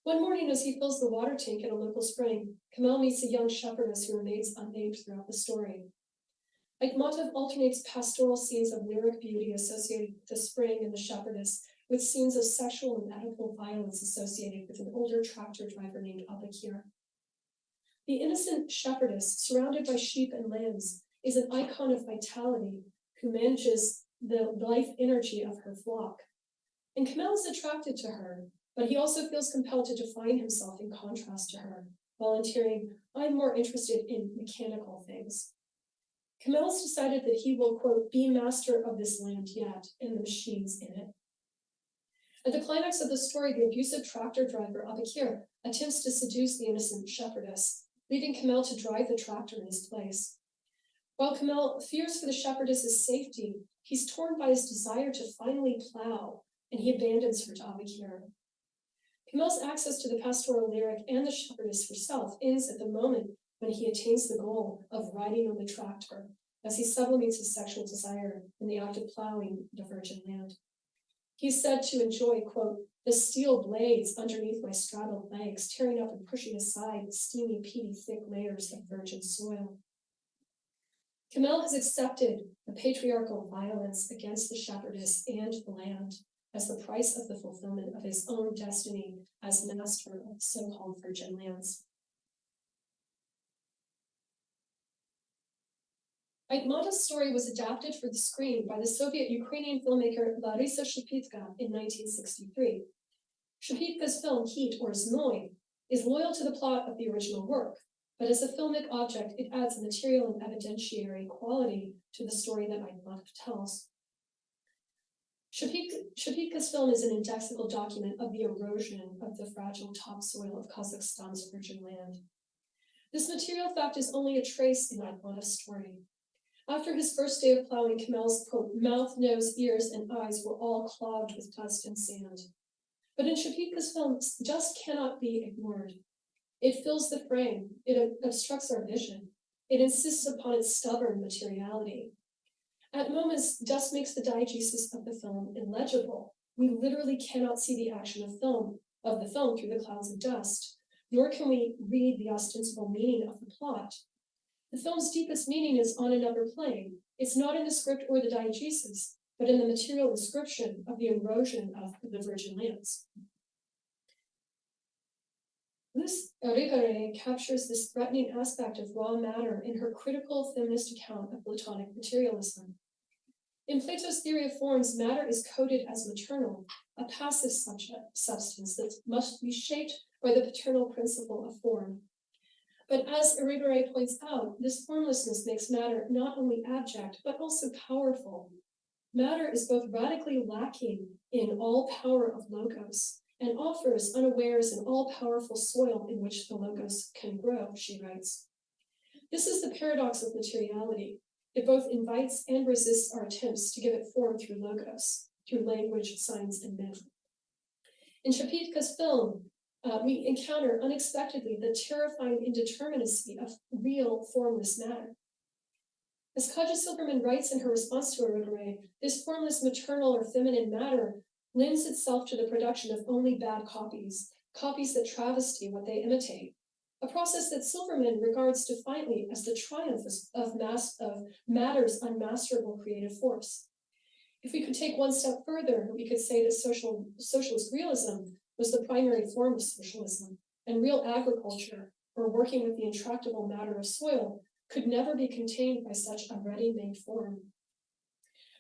One morning, as he fills the water tank at a local spring, Kamel meets a young shepherdess who remains unnamed throughout the story. Aytmatov alternates pastoral scenes of lyric beauty associated with the spring and the shepherdess with scenes of sexual and medical violence associated with an older tractor driver named Abakir. The innocent shepherdess, surrounded by sheep and lambs, is an icon of vitality who manages the life energy of her flock. And Kamel is attracted to her, but he also feels compelled to define himself in contrast to her, volunteering, "I'm more interested in mechanical things." Kamel's decided that he will, quote, "be master of this land yet, and the machines in it." At the climax of the story, the abusive tractor driver, Abakir, attempts to seduce the innocent shepherdess, leaving Kamel to drive the tractor in his place. While Kamel fears for the shepherdess's safety, he's torn by his desire to finally plow, and he abandons her to Abakir. Kamel's access to the pastoral lyric and the shepherdess herself ends at the moment when he attains the goal of riding on the tractor, as he sublimates his sexual desire in the act of plowing the virgin land. He's said to enjoy, quote, "the steel blades underneath my straddled legs, tearing up and pushing aside the steamy, peaty, thick layers of virgin soil." Kamel has accepted the patriarchal violence against the shepherdess and the land as the price of the fulfillment of his own destiny as master of so-called virgin lands. Aitmata's story was adapted for the screen by the Soviet-Ukrainian filmmaker Larisa Shipitka in 1963. Shipitka's film Heat, or Znoi, is loyal to the plot of the original work, but as a filmic object, it adds a material and evidentiary quality to the story that Aitmata tells. Shipitka's film is an indexical document of the erosion of the fragile topsoil of Kazakhstan's virgin land. This material fact is only a trace in Aitmata's story. After his first day of plowing, Kamel's, quote, "mouth, nose, ears, and eyes were all clogged with dust and sand." But in Shipitka's film, dust cannot be ignored. It fills the frame, it obstructs our vision, it insists upon its stubborn materiality. At moments, dust makes the diegesis of the film illegible. We literally cannot see the action of the film through the clouds of dust, nor can we read the ostensible meaning of the plot. The film's deepest meaning is on another plane. It's not in the script or the diegesis, but in the material description of the erosion of the virgin lands. Mieka Erley captures this threatening aspect of raw matter in her critical feminist account of Platonic materialism. In Plato's theory of forms, matter is coded as maternal, a passive substance that must be shaped by the paternal principle of form. But as Erley points out, this formlessness makes matter not only abject, but also powerful. Matter is both radically lacking in all power of logos and offers unawares an all-powerful soil in which the logos can grow, she writes. This is the paradox of materiality. It both invites and resists our attempts to give it form through logos, through language, signs, and myth. In Shipitka's film, we encounter unexpectedly the terrifying indeterminacy of real formless matter. As Kaja Silverman writes in her response to Erley, this formless maternal or feminine matter lends itself to the production of only bad copies that travesty what they imitate, a process that Silverman regards defiantly as the triumph of matter's unmasterable creative force. If we could take one step further, we could say that socialist realism was the primary form of socialism, and real agriculture, or working with the intractable matter of soil, could never be contained by such a ready-made form.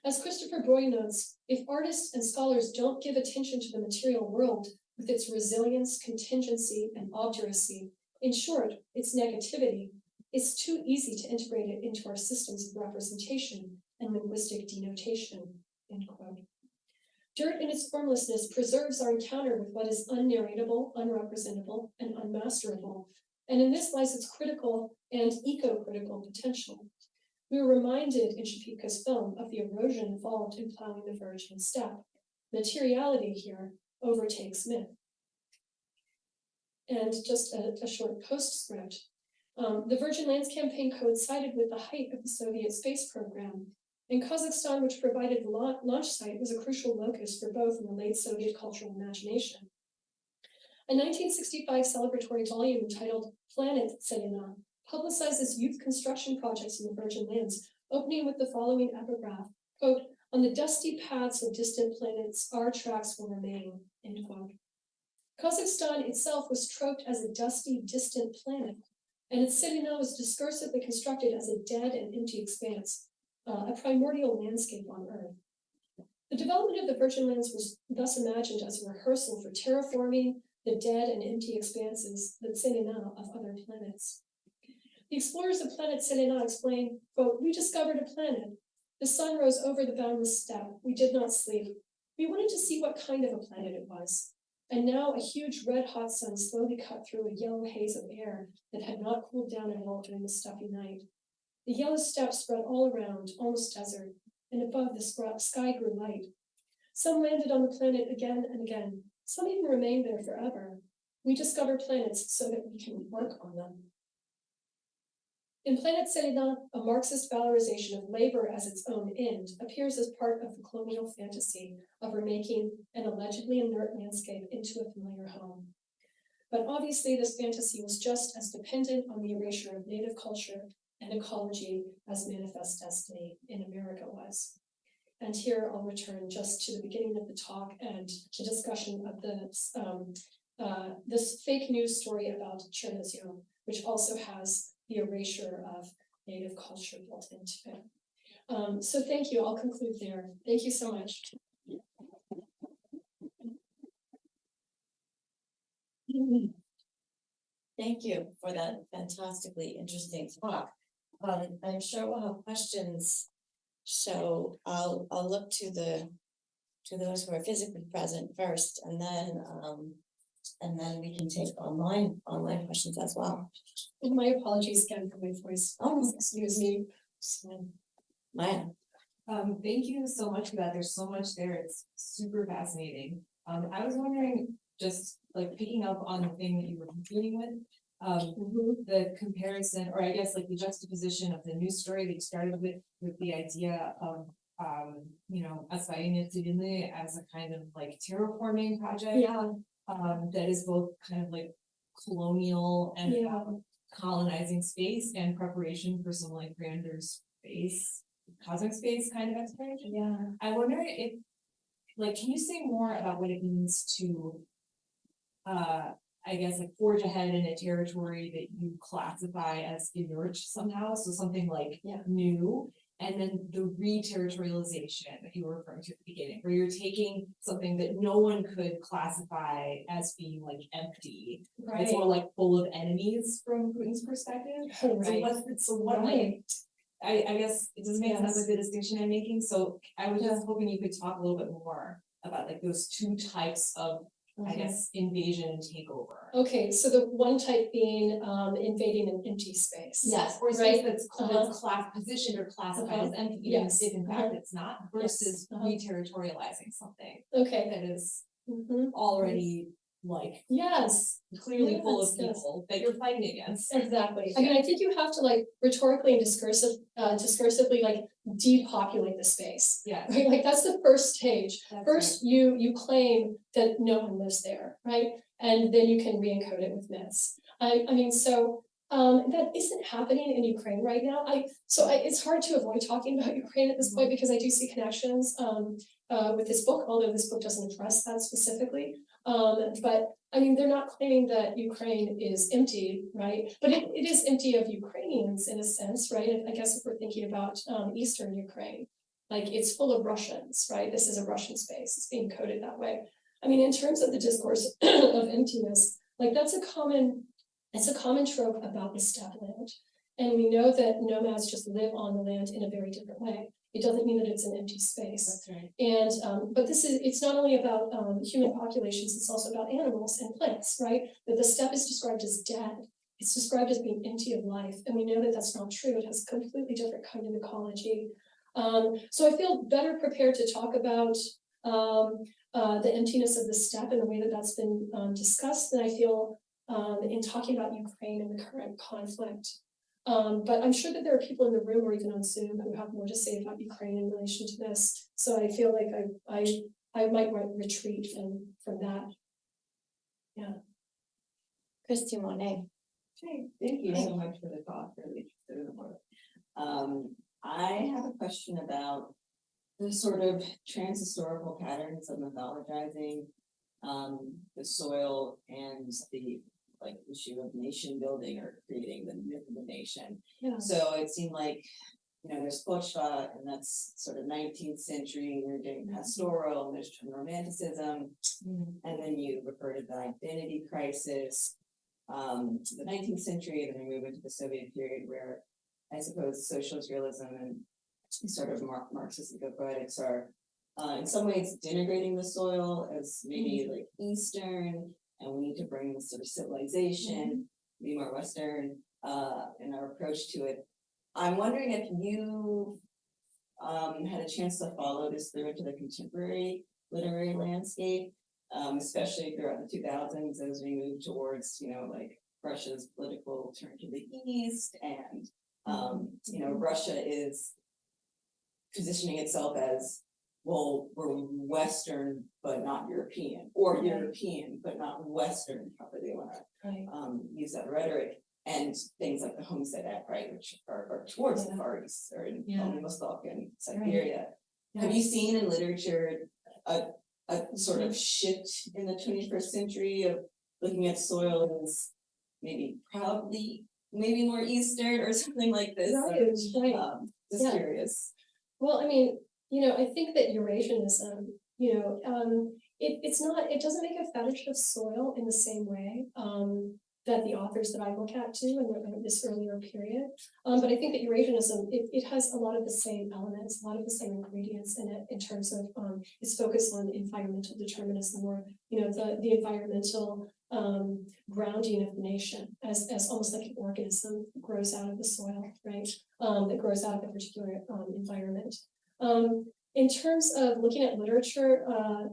As Christopher Broy notes, if artists and scholars don't give attention to the material world with its resilience, contingency, and obduracy, in short, its negativity, it's too easy to integrate it into our systems of representation and linguistic denotation, end quote. Dirt in its formlessness preserves our encounter with what is unnarratable, unrepresentable, and unmasterable, and in this lies its critical and eco-critical potential. We were reminded in Shipitka's film of the erosion involved in plowing the virgin steppe. Materiality here overtakes myth. And just a short postscript. The Virgin Lands Campaign coincided with the height of the Soviet space program. And Kazakhstan, which provided the launch site, was a crucial locus for both in the late Soviet cultural imagination. A 1965 celebratory volume entitled Planet Tselina publicizes youth construction projects in the Virgin Lands, opening with the following epigraph, quote, "On the dusty paths of distant planets, our tracks will remain," end quote. Kazakhstan itself was troped as a dusty, distant planet, and its tselina was discursively constructed as a dead and empty expanse, a primordial landscape on Earth. The development of the Virgin Lands was thus imagined as a rehearsal for terraforming, the dead and empty expanses, the tselina of other planets. The explorers of planet Tselina explain, quote, "We discovered a planet. The sun rose over the boundless steppe. We did not sleep. We wanted to see what kind of a planet it was. And now a huge red-hot sun slowly cut through a yellow haze of air that had not cooled down at all during the stuffy night. The yellow steppe spread all around, almost desert, and above the sky grew light. Some landed on the planet again and again. Some even remained there forever. We discover planets so that we can work on them." In Planet Tselina, a Marxist valorization of labor as its own end appears as part of the colonial fantasy of remaking an allegedly inert landscape into a familiar home. But obviously, this fantasy was just as dependent on the erasure of native culture and ecology as Manifest Destiny in America was. And here I'll return just to the beginning of the talk and to discussion of this fake news story about Chernozem, which also has the erasure of native culture built into it. So thank you, I'll conclude there. Thank you so much. Thank you for that fantastically interesting talk. I'm sure we'll have questions. So I'll look to those who are physically present first, and then we can take online questions as well. And my apologies again for my voice. Oh, Excuse me. Maya. Thank you so much for that. There's so much there. It's super fascinating. I was wondering, just like picking up on the thing that you were competing with, the comparison, or I guess like the juxtaposition of the news story that you started with the idea of Asfainitzidinli as a kind of like terraforming project. Yeah. That is both kind of like colonial and colonizing space and preparation for some like grander space, cosmic space kind of exploration. Yeah. I wonder if, like, can you say more about what it means to, I guess, like forge ahead in a territory that you classify as inert somehow, so something like new, and then the re-territorialization that you were referring to at the beginning, where you're taking something that no one could classify as being like empty. Right. It's more like full of enemies from Putin's perspective. Right. Like, I guess it doesn't make sense like the distinction I'm making. So I was just hoping you could talk a little bit more about like those two types of, I guess, invasion and takeover. Okay, so the one type being invading an empty space. Yes, or space that's positioned or classified as empty, even if in fact it's not, versus re-territorializing something Okay. that is already like clearly full of people that you're fighting against. Exactly. I mean, I think you have to like rhetorically and discursively like depopulate the space. Yeah. Right. Like that's the first stage. First, you claim that no one lives there, right? And then you can re-encode it with myths. I mean, so that isn't happening in Ukraine right now. It's hard to avoid talking about Ukraine at this point because I do see connections with this book, although this book doesn't address that specifically. But I mean, they're not claiming that Ukraine is empty, right? But it is empty of Ukrainians in a sense, right? I guess if we're thinking about Eastern Ukraine, like it's full of Russians, right? This is a Russian space. It's being coded that way. I mean, in terms of the discourse of emptiness, like it's a common trope about the steppe land. And we know that nomads just live on the land in a very different way. It doesn't mean that it's an empty space. That's right. And but it's not only about human populations, it's also about animals and plants, right? That the steppe is described as dead. It's described as being empty of life. And we know that that's not true. It has a completely different kind of ecology. So I feel better prepared to talk about the emptiness of the steppe and the way that that's been discussed than I feel in talking about Ukraine and the current conflict. But I'm sure that there are people in the room or even on Zoom who have more to say about Ukraine in relation to this. So I feel like I might retreat from that. Yeah. Christy Monet. Okay, thank you so much for the talk. Really interested in the work. I have a question about the sort of trans-historical patterns of mythologizing the soil and the issue of nation building or creating the myth of the nation. Yeah. So it seemed like there's pochva, and that's sort of 19th century, you're getting pastoral, and there's romanticism, and then you refer to the identity crisis, the 19th century, and then we move into the Soviet period where I suppose socialist realism and sort of Marxist ecopoetics are in some ways denigrating the soil as maybe like Eastern, and we need to bring this sort of civilization, be more Western in our approach to it. I'm wondering if you had a chance to follow this through into the contemporary literary landscape, especially throughout the 2000s as we move towards, like Russia's political turn to the east, and Russia is positioning itself as, well, we're Western but not European, or European but not Western, however they want to use that rhetoric, and things like the Homestead Act, right, which are towards the Far East or in Vostok and Siberia. Have you seen in literature a sort of shift in the 21st century of looking at soil as maybe maybe more Eastern or something like this? Just curious. Well, I mean, I think that Eurasianism, it doesn't make a fetish of soil in the same way that the authors that I look at do in this earlier period. But I think that Eurasianism, it has a lot of the same elements, a lot of the same ingredients in it in terms of its focus on environmental determinism, or, the environmental grounding of the nation as almost like an organism that grows out of the soil, right? That grows out of a particular environment. In terms of looking at literature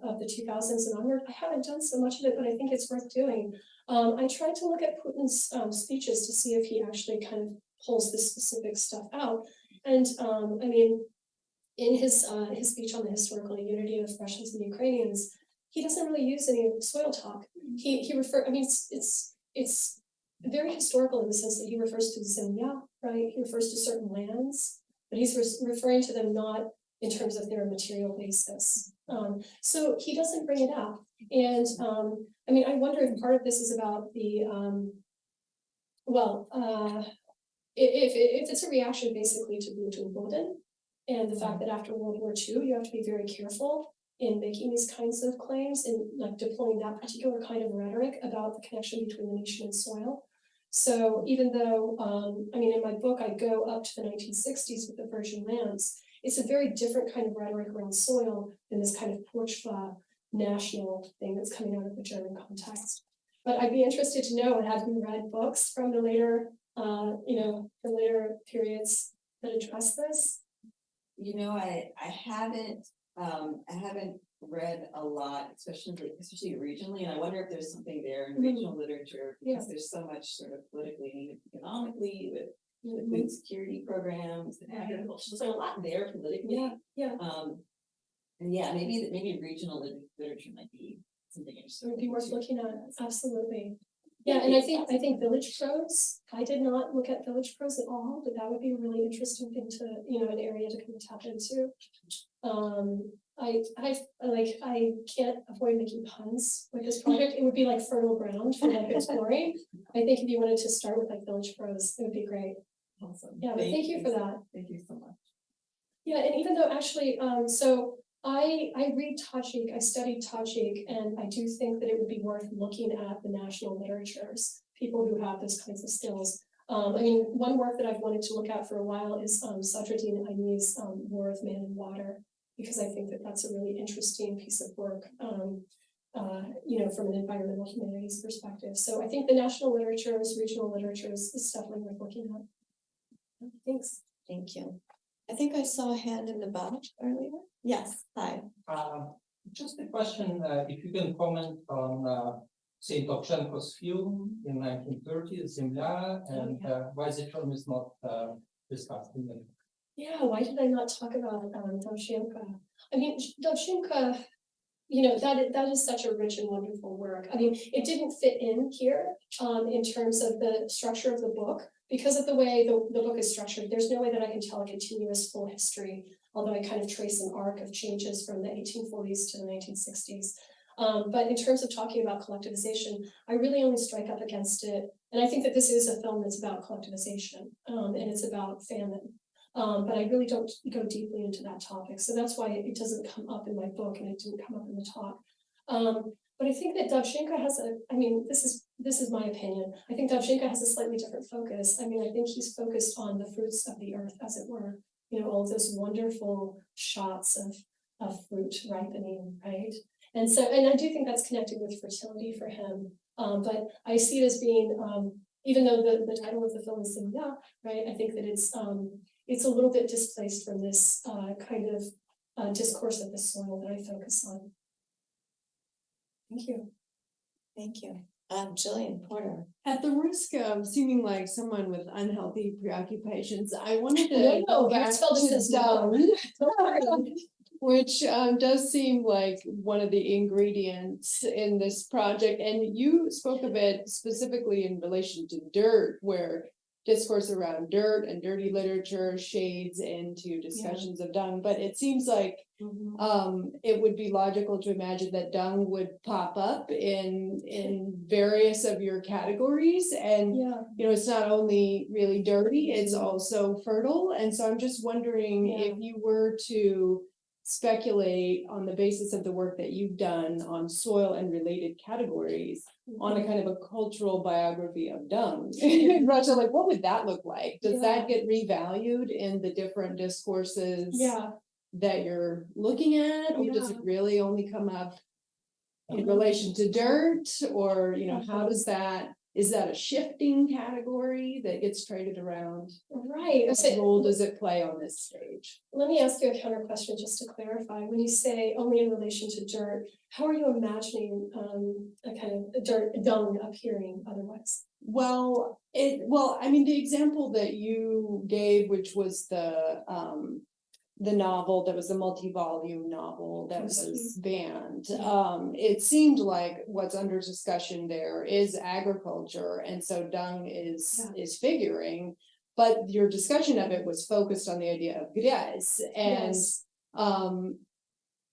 of the 2000s and onward, I haven't done so much of it, but I think it's worth doing. I tried to look at Putin's speeches to see if he actually kind of pulls this specific stuff out. And I mean, in his speech on the historical unity of Russians and Ukrainians, he doesn't really use any soil talk. It's very historical in the sense that he refers to zemlya, right? He refers to certain lands, but he's referring to them not in terms of their material basis. So he doesn't bring it up. And I mean, I wonder if part of this is about the, if it's a reaction basically to Putin and the fact that after World War II, you have to be very careful in making these kinds of claims and like deploying that particular kind of rhetoric about the connection between the nation and soil. So even though, I mean, in my book, I go up to the 1960s with the Virgin Lands, it's a very different kind of rhetoric around soil than this kind of pochva national thing that's coming out of the German context. But I'd be interested to know, have you read books from the later, from later periods that address this? I haven't read a lot, especially regionally, and I wonder if there's something there in regional literature, because there's so much sort of politically and economically with food security programs and agriculture. So there's a lot there politically. And maybe regional literature might be something interesting. It would be worth looking at. Absolutely. Yeah, and I think village prose. I did not look at village prose at all, but that would be a really interesting thing to, an area to kind of tap into. I can't avoid making puns with this project. It would be like fertile ground for like exploring. I think if you wanted to start with like village prose, it would be great. Awesome. Yeah, but thank you for that. Thank you so much. Yeah, and even though actually, so I read Tajik, I studied Tajik, and I do think that it would be worth looking at the national literatures, people who have those kinds of skills. I mean, one work that I've wanted to look at for a while is Sadruddin Ayni's War of Man and Water, because I think that that's a really interesting piece of work, from an environmental humanities perspective. So I think the national literatures, regional literatures is definitely worth looking at. Thanks. Thank you. I think I saw a hand in the back earlier. Yes, hi. Just a question, if you can comment on Saint Ovchenko's film in 1930, Zemlya, and why the film is not discussed in it. Yeah, why did I not talk about Dovzhenko? I mean, Dovzhenko, that is such a rich and wonderful work. I mean, it didn't fit in here in terms of the structure of the book. Because of the way the book is structured, there's no way that I can tell a continuous full history, although I kind of trace an arc of changes from the 1840s to the 1960s. But in terms of talking about collectivization, I really only strike up against it. And I think that this is a film that's about collectivization, and it's about famine. But I really don't go deeply into that topic, so that's why it doesn't come up in my book and it didn't come up in the talk. But I think that Davzhenko has this is my opinion. I think Davzhenko has a slightly different focus. I mean, I think he's focused on the fruits of the earth, as it were. You know, all those wonderful shots of fruit ripening, right? And so, and I do think that's connected with fertility for him. But I see it as being, even though the title of the film is Symbolic, right? I think that it's a little bit displaced from this kind of discourse of the soil that I focus on. Thank you. Thank you. Jillian Porter. At the risk of seeming like someone with unhealthy preoccupations, I wanted No, to go back Herzfeld to says dung, Don't worry. which does seem like one of the ingredients in this project. And you spoke of it specifically in relation to dirt, where discourse around dirt and dirty literature shades into discussions of dung. But it seems like it would be logical to imagine that dung would pop up in various of your categories, and Yeah. you know, it's not only really dirty, it's also fertile. And so I'm just wondering if you were to speculate on the basis of the work that you've done on soil and related categories on a kind of a cultural biography of dung. Roger, like, what would that look like? Does that get revalued in the different discourses Yeah. that you're looking at, or does it really only come up in relation to dirt? Or, you know, how does that, is that a shifting category that gets traded around? Right. What role does it play on this stage? Let me ask you a counter question just to clarify. When you say only in relation to dirt, how are you imagining a kind of dirt dung appearing otherwise? Well, I mean, the example that you gave, which was the novel that was a multi-volume novel that was banned. It seemed like what's under discussion there is agriculture, and so dung is figuring, but your discussion of it was focused on the idea of griaz,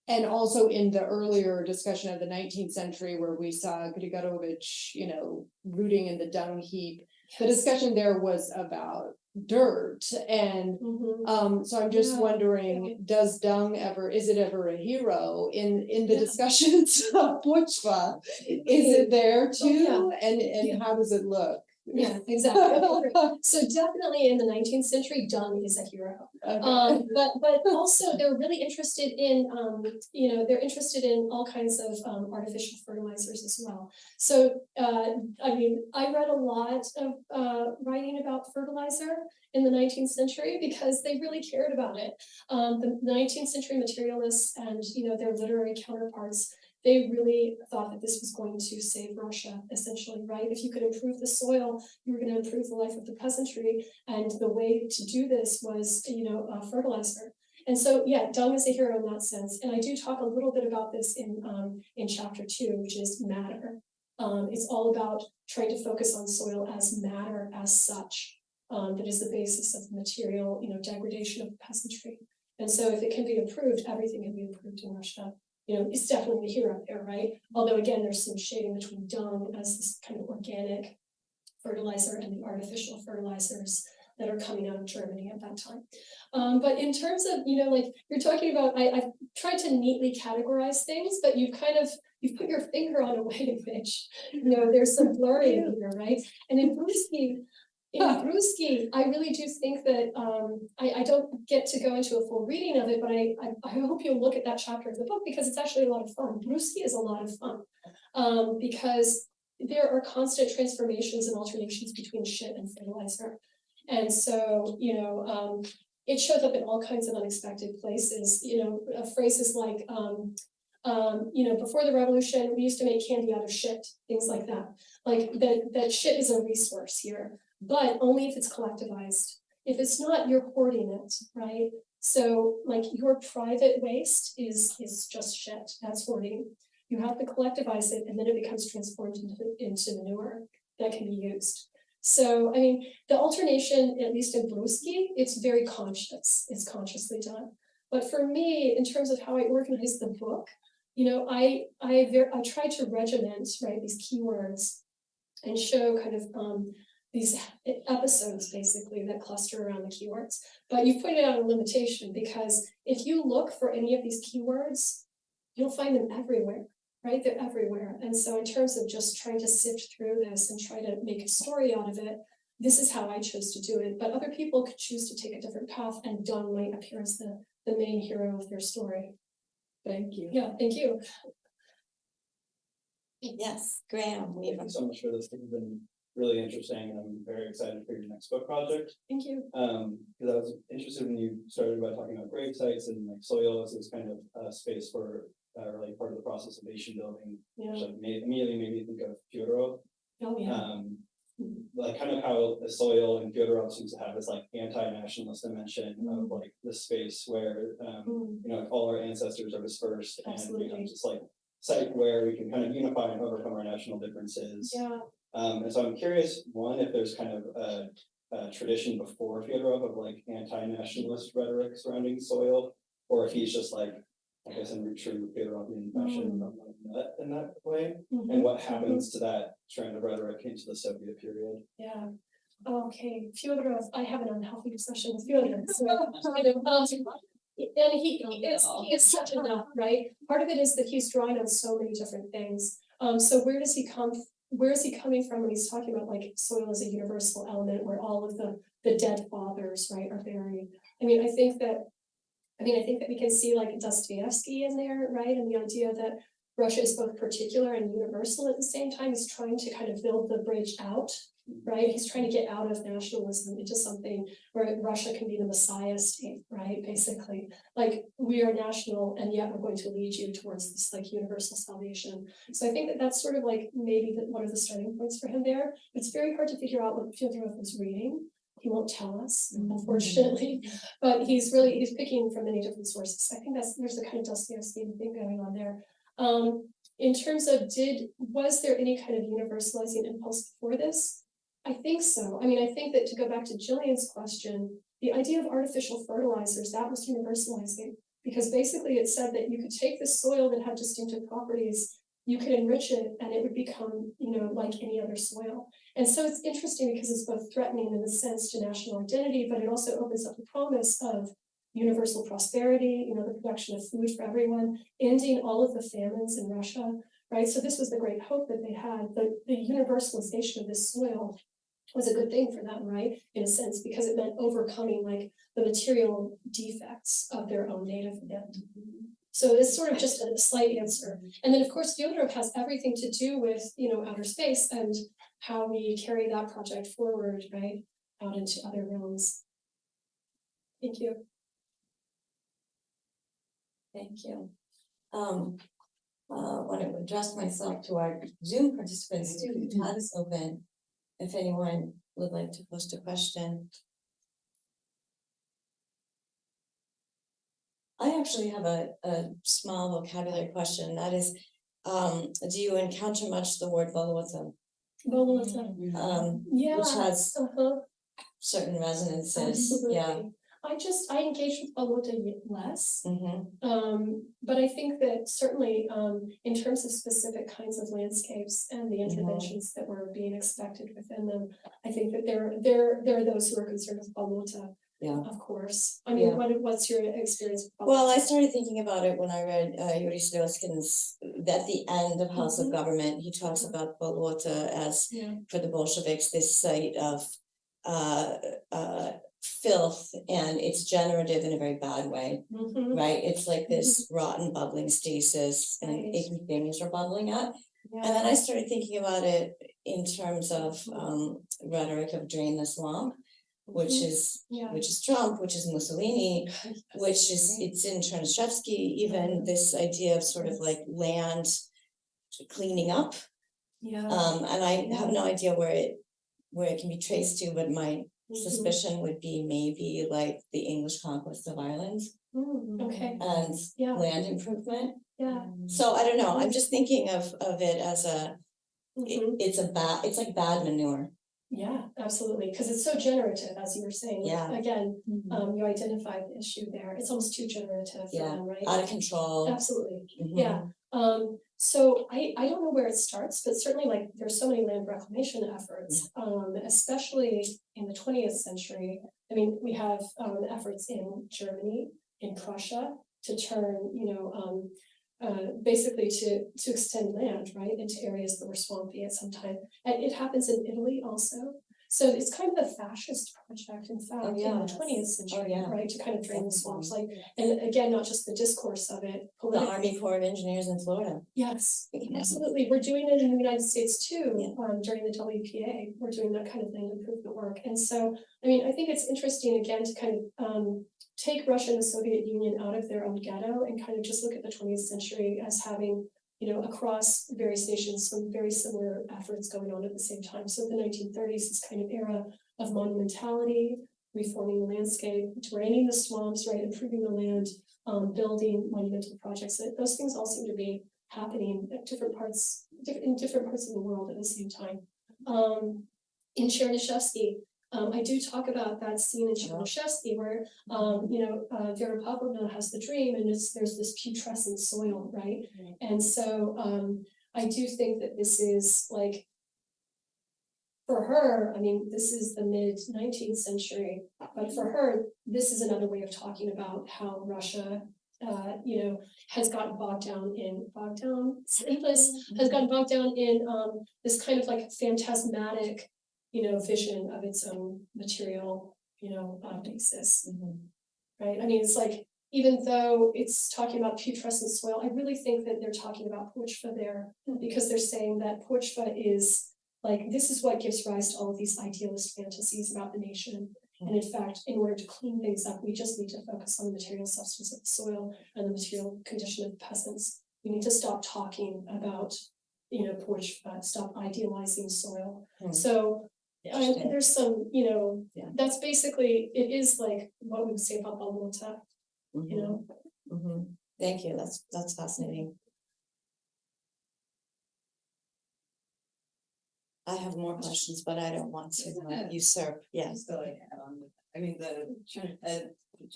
and also in the earlier discussion of the 19th century where we saw Grigorovich, you know, rooting in the dung heap. The discussion there was about dirt, and so I'm just wondering, does dung ever, is it ever a hero in the discussions of pochva? Is it there too? And how does it look? Yeah, exactly. So definitely in the 19th century, dung is a hero. But also they're really interested in, you know, they're interested in all kinds of artificial fertilizers as well. So, I mean, I read a lot of writing about fertilizer in the 19th century because they really cared about it. The 19th century materialists and, you know, their literary counterparts, they really thought that this was going to save Russia, essentially, right? If you could improve the soil, you were going to improve the life of the peasantry, and the way to do this was, you know, fertilizer. And so, yeah, dung is a hero in that sense. And I do talk a little bit about this in chapter 2, which is matter. It's all about trying to focus on soil as matter as such. That is the basis of material, you know, degradation of the peasantry. And so, if it can be improved, everything can be improved in Russia. You know, it's definitely the hero there, right? Although again, there's some shading between dung as this kind of organic fertilizer and the artificial fertilizers that are coming out of Germany at that time. But in terms of, you know, like you're talking about, I've tried to neatly categorize things, but you've put your finger on a way in which, you know, there's some blurring here, right? And in Brusky, I really do think that I don't get to go into a full reading of it, but I hope you'll look at that chapter of the book because it's actually a lot of fun. Brusky is a lot of fun because there are constant transformations and alternations between shit and fertilizer. And so, you know, it shows up in all kinds of unexpected places, you know, phrases like, you know, before the revolution, we used to make candy out of shit, things like that. Like that shit is a resource here, but only if it's collectivized. If it's not, you're hoarding it, right? So like your private waste is just shit, that's hoarding. You have to collectivize it and then it becomes transformed into manure that can be used. So, I mean, the alternation, at least in Brusky, it's very conscious, it's consciously done. But for me, in terms of how I organize the book, you know, I try to regiment, right, these keywords and show kind of these episodes basically that cluster around the keywords. But you pointed out a limitation, because if you look for any of these keywords, you'll find them everywhere, right? They're everywhere. And so in terms of just trying to sift through this and try to make a story out of it, this is how I chose to do it. But other people could choose to take a different path, and Don might appear as the main hero of their story. Thank you. Yeah, thank you. Yes, Graham, we have. Thank you so much for this. It's been really interesting, and I'm very excited for your next book project. Thank you. Because I was interested when you started by talking about grave sites and like soil as this kind of space for like part of the process of nation building, Yeah. which like immediately made me think of Fyodorov. Oh, yeah. Like kind of how the soil and Fyodorov seems to have this like anti-nationalist dimension of like the space where you know, like, all our ancestors are dispersed, and you know, Absolutely. just like site where we can kind of unify and overcome our national differences. Yeah. And so I'm curious, one, if there's kind of a tradition before Fyodorov of like anti-nationalist rhetoric surrounding soil, or if he's just like, I guess in true Fyodorovian fashion, nut in that way, and what happens to that strand of rhetoric into the Soviet period. Yeah. Okay, Fyodorov, I have an unhealthy discussion with Fyodorov, so and he is such a nut, right? Part of it is that he's drawing on so many different things. So where is he coming from when he's talking about like soil as a universal element where all of the dead fathers, right, are buried? I mean, I think that we can see like Dostoevsky in there, right? And the idea that Russia is both particular and universal at the same time. He's trying to kind of build the bridge out, right? He's trying to get out of nationalism into something where Russia can be the Messiah state, right? Basically, like we are national and yet we're going to lead you towards this like universal salvation. So I think that that's sort of like maybe one of the starting points for him there. It's very hard to figure out what Fyodorov was reading. He won't tell us, unfortunately, but he's picking from many different sources. I think there's a kind of Dostoevsky thing going on there. In terms of was there any kind of universalizing impulse before this? I think so. I mean, I think that to go back to Jillian's question, the idea of artificial fertilizers, that was universalizing, because basically it said that you could take this soil that had distinctive properties, you could enrich it, and it would become, you know, like any other soil. And so it's interesting because it's both threatening in a sense to national identity, but it also opens up the promise of universal prosperity, you know, the production of food for everyone, ending all of the famines in Russia, right? So this was the great hope that they had. The universalization of this soil was a good thing for them, right? In a sense, because it meant overcoming like the material defects of their own native land. So it's sort of just a slight answer. And then of course, Fyodorov has everything to do with, you know, outer space and how we carry that project forward, right? Out into other realms. Thank you. Thank you. I want to address myself to our Zoom participants too. The chat is open. If anyone would like to post a question. I actually have a small vocabulary question. That is, do you encounter much the word Volota? Yeah. Which has certain resonances. Absolutely. Yeah. I engage with Volota less. Mm-hmm. But I think that certainly in terms of specific kinds of landscapes and the interventions that were being expected within them, I think that there are those who are concerned with Volota. Yeah. Of course. I mean, Yeah. what's your experience with Volota? Well, I started thinking about it when I read Yuri Slyoskin's, at the end of House of Government, he talks about Volota as, for the Bolsheviks, this site of filth, and it's generative in a very bad way, right? It's like this rotten bubbling stasis, and icky things are bubbling up. And then I started thinking about it in terms of rhetoric of drain the swamp, which is Trump, which is Mussolini, which is, it's in Chernyshevsky, even this idea of sort of like land cleaning up. And I have no idea where it can be traced to, but my suspicion would be maybe like the English conquest of Ireland. Okay. And land improvement. Yeah. So I don't know. I'm just thinking of it as it's like bad manure. Yeah, absolutely. Because it's so generative, as you were saying. Yeah. Again, you identified the issue there. It's almost too generative for them, right? Out of control. Absolutely. Mm-hmm. Yeah. So I don't know where it starts, but certainly like there's so many land reclamation efforts, especially in the 20th century. I mean, we have efforts in Germany, in Prussia, to turn, basically to extend land, right, into areas that were swampy at some time. And it happens in Italy also. So it's kind of a fascist project, in fact, in the 20th century, yeah. right, to kind of drain the swamps, like, and again, not just the discourse of it. The politically. Army Corps of Engineers in Florida. Yes, Yeah. absolutely. We're doing it in the United States too, Yeah. during the WPA. We're doing that kind of land improvement work. And so, I mean, I think it's interesting again to kind of take Russia and the Soviet Union out of their own ghetto and kind of just look at the 20th century as having, across various nations, some very similar efforts going on at the same time. So the 1930s, this kind of era of monumentality, reforming the landscape, draining the swamps, right, improving the land, building monumental projects. Those things all seem to be happening at different parts of the world at the same time. In Chernyshevsky, I do talk about that scene in Chernyshevsky where, Vera Pavlovna has the dream and there's this putrescent soil, right? And so I do think that this is like, for her, I mean, this is the mid-19th century, but for her, this is another way of talking about how Russia, has gotten bogged down in this kind of like phantasmatic, vision of its own material, basis, right? I mean, it's like, even though it's talking about putrescent soil, I really think that they're talking about pochva there, because they're saying that pochva is like, this is what gives rise to all of these idealist fantasies about the nation. And in fact, in order to clean things up, we just need to focus on the material substance of the soil and the material condition of the peasants. We need to stop talking about, pochva, stop idealizing soil. So there's some, that's basically, it is like what we would say about Balmota, Thank you, that's fascinating. I have more questions, but I don't want to usurp, yes. Just to like add on, I mean, the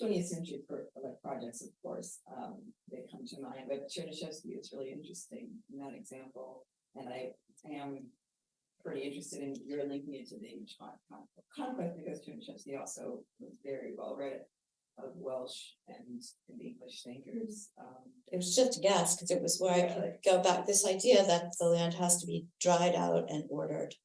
20th century like projects, of course, they come to mind, but Chernyshevsky is really interesting in that example. And I am pretty interested in your linking it to the English conquest, because Chernyshevsky also was very well read of Welsh and English thinkers. It was just a guess, because it was where I could go back, this idea that the land has to be dried out and ordered,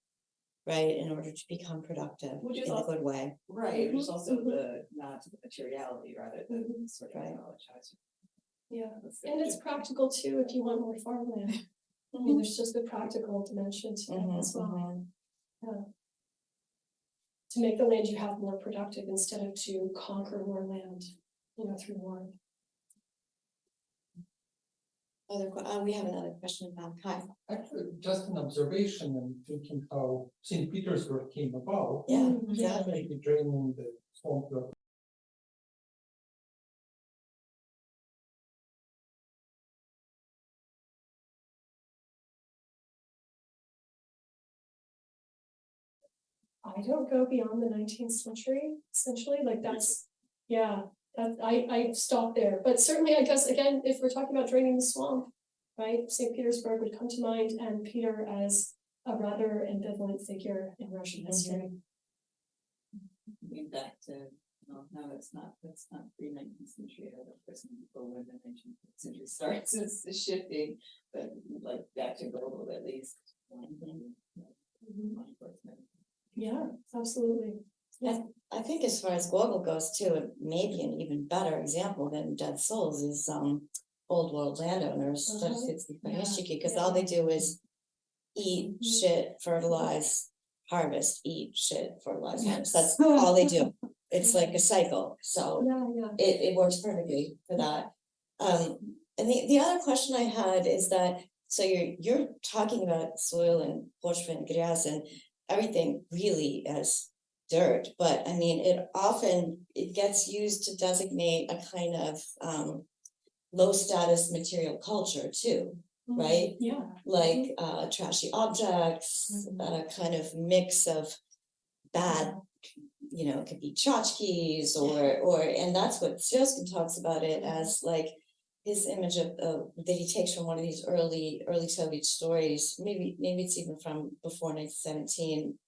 right, in order to become productive in a good way. Right, which is also the nod to the materiality rather than sort of mythologize. Yeah, and it's practical too if you want more farmland. I mean, there's just the practical dimension to it as well. Yeah. To make the land you have more productive instead of to conquer more land, through war. We have another question about time. Actually, just an observation and thinking how St. Petersburg came about. Yeah, Exactly. Draining the swamp. I don't go beyond the 19th century, essentially, like that's, I stop there, but certainly I guess, again, if we're talking about draining the swamp, right, St. Petersburg would come to mind, and Peter as a rather ambivalent figure in Russian history. Going back to, no, that's not pre-19th century, I don't know, people when the 19th century starts, it's shifting, but like back to global at least. Yeah, absolutely. Yeah. I think as far as global goes too, maybe an even better example than Dead Souls is old world landowners, because all they do is eat, shit, fertilize, harvest, eat, shit, fertilize, harvest. That's all they do. It's like a cycle. So it works perfectly for that. And the other question I had is that, so you're talking about soil and pochva and griaz and everything really as dirt, but I mean, it gets used to designate a kind of low status material culture too, right? Yeah. Like trashy objects, a kind of mix of bad, it could be tchotchkes and that's what Stilskin talks about it as, like his image of, that he takes from one of these early Soviet stories, maybe it's even from before 1917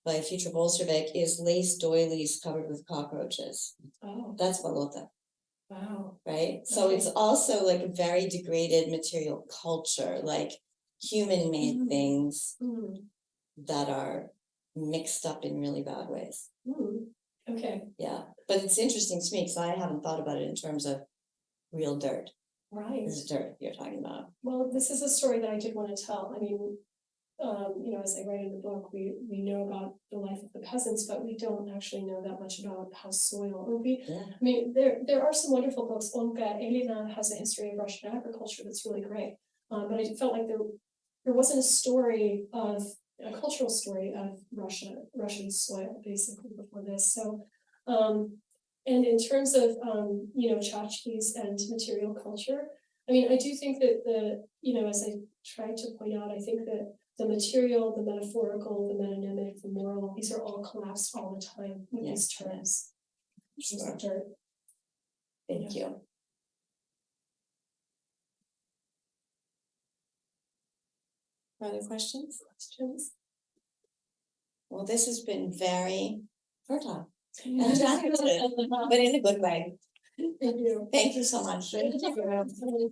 by future Bolshevik, is lace doilies covered with cockroaches. Oh, That's Balota, wow. right? So Okay. it's also like a very degraded material culture, like human-made Mhm. things Hmm, that are mixed up in really bad ways. okay, Yeah, but it's interesting to me because I haven't thought about it in terms of real dirt. right. This is dirt you're talking about. Well, this is a story that I did want to tell. I mean, you know, as I write in the book, we know about the life of the peasants, but we don't actually know that much about how soil. And Yeah. I mean, there are some wonderful books. Mieka Erley has a history of Russian agriculture that's really great. But I felt like there wasn't a cultural story of Russian soil basically before this. So, and in terms of you know, tchotchkes and material culture, I mean, I do think that you know, as I tried to point out, I think that the material, the metaphorical, the metonymic, the moral, these are all collapsed all the time with these terms. Sure. Dirt. Thank you. Further questions? Well, this has been very fertile, but in a good way. Thank you. Thank you so much. Thank you.